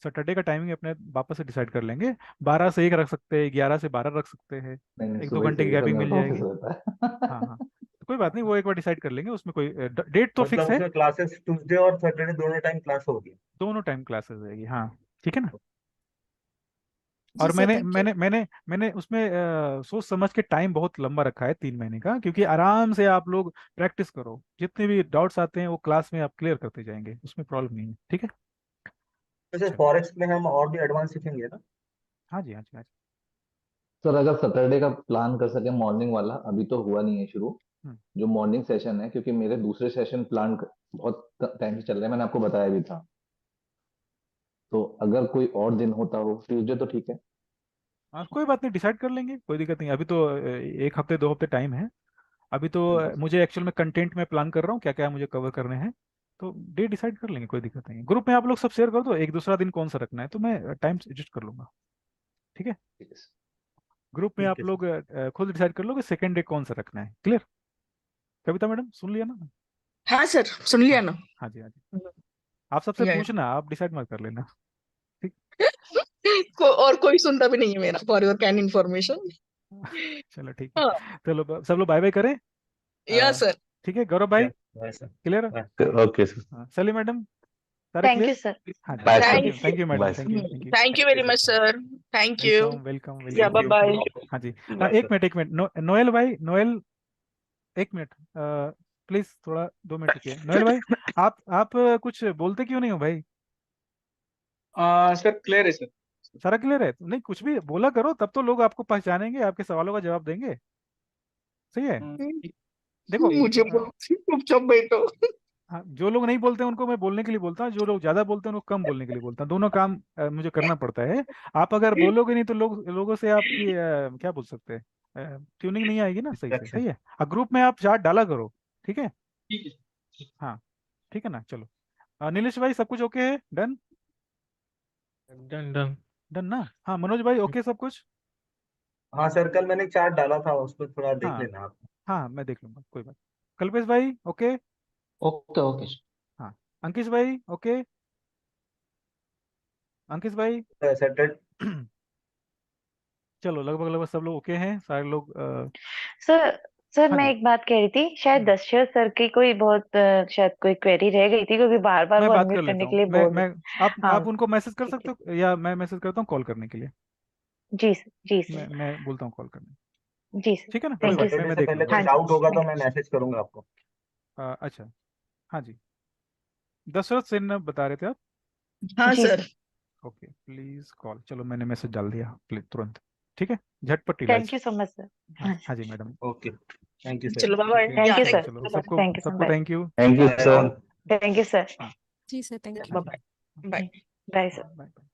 सैटरडे का टाइमिंग अपने वापस से डिसाइड कर लेंगे। 12 से 1 रख सकते हैं, 11 से 12 रख सकते हैं, नहीं 1-2 सुबह ही घंटे की चाहिए सर, गैपिंग मिल मेरे को जाएगी। ऑफिस रहता है। हाँ हाँ, तो कोई बात नहीं, वो एक बार डिसाइड कर लेंगे, उसमें कोई डेट तो मतलब फिक्स है। उसमें क्लासेस ट्यूसडे और सैटरडे दोनों टाइम क्लास होगी? दोनों टाइम क्लासेस रहेगी, हाँ, ठीक है ना। जी और सर, मैंने थैंक यू। मैंने मैंने मैंने उसमें सोच समझ के टाइम बहुत लंबा रखा है, 3 महीने का, क्योंकि आराम से आप लोग प्रैक्टिस करो, जितने भी डाउट्स आते हैं वो क्लास में आप क्लियर करते जाएंगे, उसमें प्रॉब्लम नहीं है, ठीक है। वैसे चलो, फॉरेक्स में हम और भी एडवांस सीखेंगे ना? हाँ जी हाँ जी हाँ जी। सर अगर सैटरडे का प्लान कर सके मॉर्निंग वाला, अभी तो हुआ नहीं है शुरू, हम्म, जो मॉर्निंग सेशन है, क्योंकि मेरे दूसरे सेशन प्लान बहुत टाइम से चल रहे हैं, मैंने आपको बताया भी था। तो अगर कोई और दिन होता हो, ट्यूसडे तो ठीक है। हाँ, कोई बात नहीं, डिसाइड कर लेंगे, कोई दिक्कत नहीं। अभी तो 1 हफ्ते 2 हफ्ते टाइम है। अभी तो मुझे एक्चुअल में कंटेंट में प्लान कर रहा हूँ क्या क्या मुझे कवर करने हैं, तो डे डिसाइड कर लेंगे, कोई दिक्कत नहीं है। ग्रुप में आप लोग सब शेयर कर दो, एक दूसरा दिन कौन सा रखना है, तो मैं टाइम एडजस्ट कर लूंगा, ठीक है। ठीक है सर। ग्रुप में ठीक आप है लोग सर। खुद डिसाइड कर लो कि सेकेंड डे कौन सा रखना है, क्लियर। कविता मैडम सुन लिया ना? हाँ सर, सुन लिया हाँ ना। हाँ जी हाँ जी। आप सबसे या, पूछना, आप डिसाइड मत कर लेना, ठीक। और कोई सुनता भी नहीं है मेरा, फॉर योर कैन इन्फॉर्मेशन। चलो ठीक हाँ, है, चलो सब लोग बाय बाय करें। या सर। ठीक है, गौरव भाई bye sir. Clear. Okay sir. हाँ, सली मैडम सारे थैंक क्लियर। You sir. हाँ जी, bye thank sir. You thank thank you madam, bye thank you thank you. Thank you very much sir. Thank you. Welcome welcome yeah welcome. Bye bye. हाँ जी, बाय एक सर। मिनट एक मिनट, नोएल भाई, नोएल 1 मिनट प्लीज, थोड़ा 2 मिनट रुकिए। नोएल भाई, आप कुछ बोलते क्यों नहीं हो भाई? सर क्लियर है सर। सारा क्लियर है? नहीं, कुछ भी बोला करो, तब तो लोग आपको पहचानेंगे, आपके सवालों का जवाब देंगे, सही है। देखो मुझे चुपचाप बैठो। हाँ, जो लोग नहीं बोलते हैं उनको मैं बोलने के लिए बोलता हूँ, जो लोग ज्यादा बोलते हैं उनको कम बोलने के लिए बोलता हूँ, दोनों काम मुझे करना पड़ता है। आप अगर बोलोगे नहीं तो लोगों से आपकी क्या बोल सकते हैं, ट्यूनिंग नहीं आएगी ना सही से, सही है। ग्रुप में आप चार्ट डाला करो, ठीक है। ठीक है। हाँ, ठीक है ना, चलो। नीलेश भाई सब कुछ ओके है, डन डन डन। डन ना। हाँ, मनोज भाई ओके सब कुछ। हाँ सर, कल मैंने एक चार्ट डाला था, उसको थोड़ा देख हाँ लेना आप। हाँ, मैं देख लूंगा, कोई बात। कल्पेश भाई ओके। ओके ओके हाँ, अंकिश भाई ओके। अंकिश भाई सैटरडे। चलो, लगभग लगभग सब लोग ओके हैं, सारे लोग सर सर हाँ मैं जी। एक बात कह रही थी, शायद दशरथ सर की कोई बहुत शायद कोई क्वेरी रह गई थी, क्योंकि बार बार मैं वो बात कर अनम्यूट लेता करने के हूँ, लिए बोल। मैं हाँ आप उनको मैसेज कर ठीक सकते है। हो, या मैं मैसेज करता हूँ कॉल करने के लिए। जी सर, जी मैं सर, मैं बोलता हूँ कॉल करने, जी सर। ठीक है ना, कोई थैंक बात यू नहीं, सर। सैटरडे मैं से देख पहले लूंगा। कोई हाँ जी, डाउट होगा तो थैंक मैं यू। मैसेज करूंगा आपको। अच्छा, हाँ जी, दशरथ सेन बता रहे थे आप। हाँ जी sir. Sir, okay please call, चलो मैंने मैसेज डाल दिया प्लीज तुरंत, ठीक है, झटपट थैंक इलाज। You so much sir. हाँ हाँ जी madam. Okay, thank you sir. चलो bye okay, bye. Yeah thank you thank sir, चलो यू। सबको थैंक यू सर, सबको bye. Thank you. Thank you bye sir. All. Thank you sir. हाँ जी सर, थैंक हाँ यू। जी, बाय हाँ, बाय। Bye bye.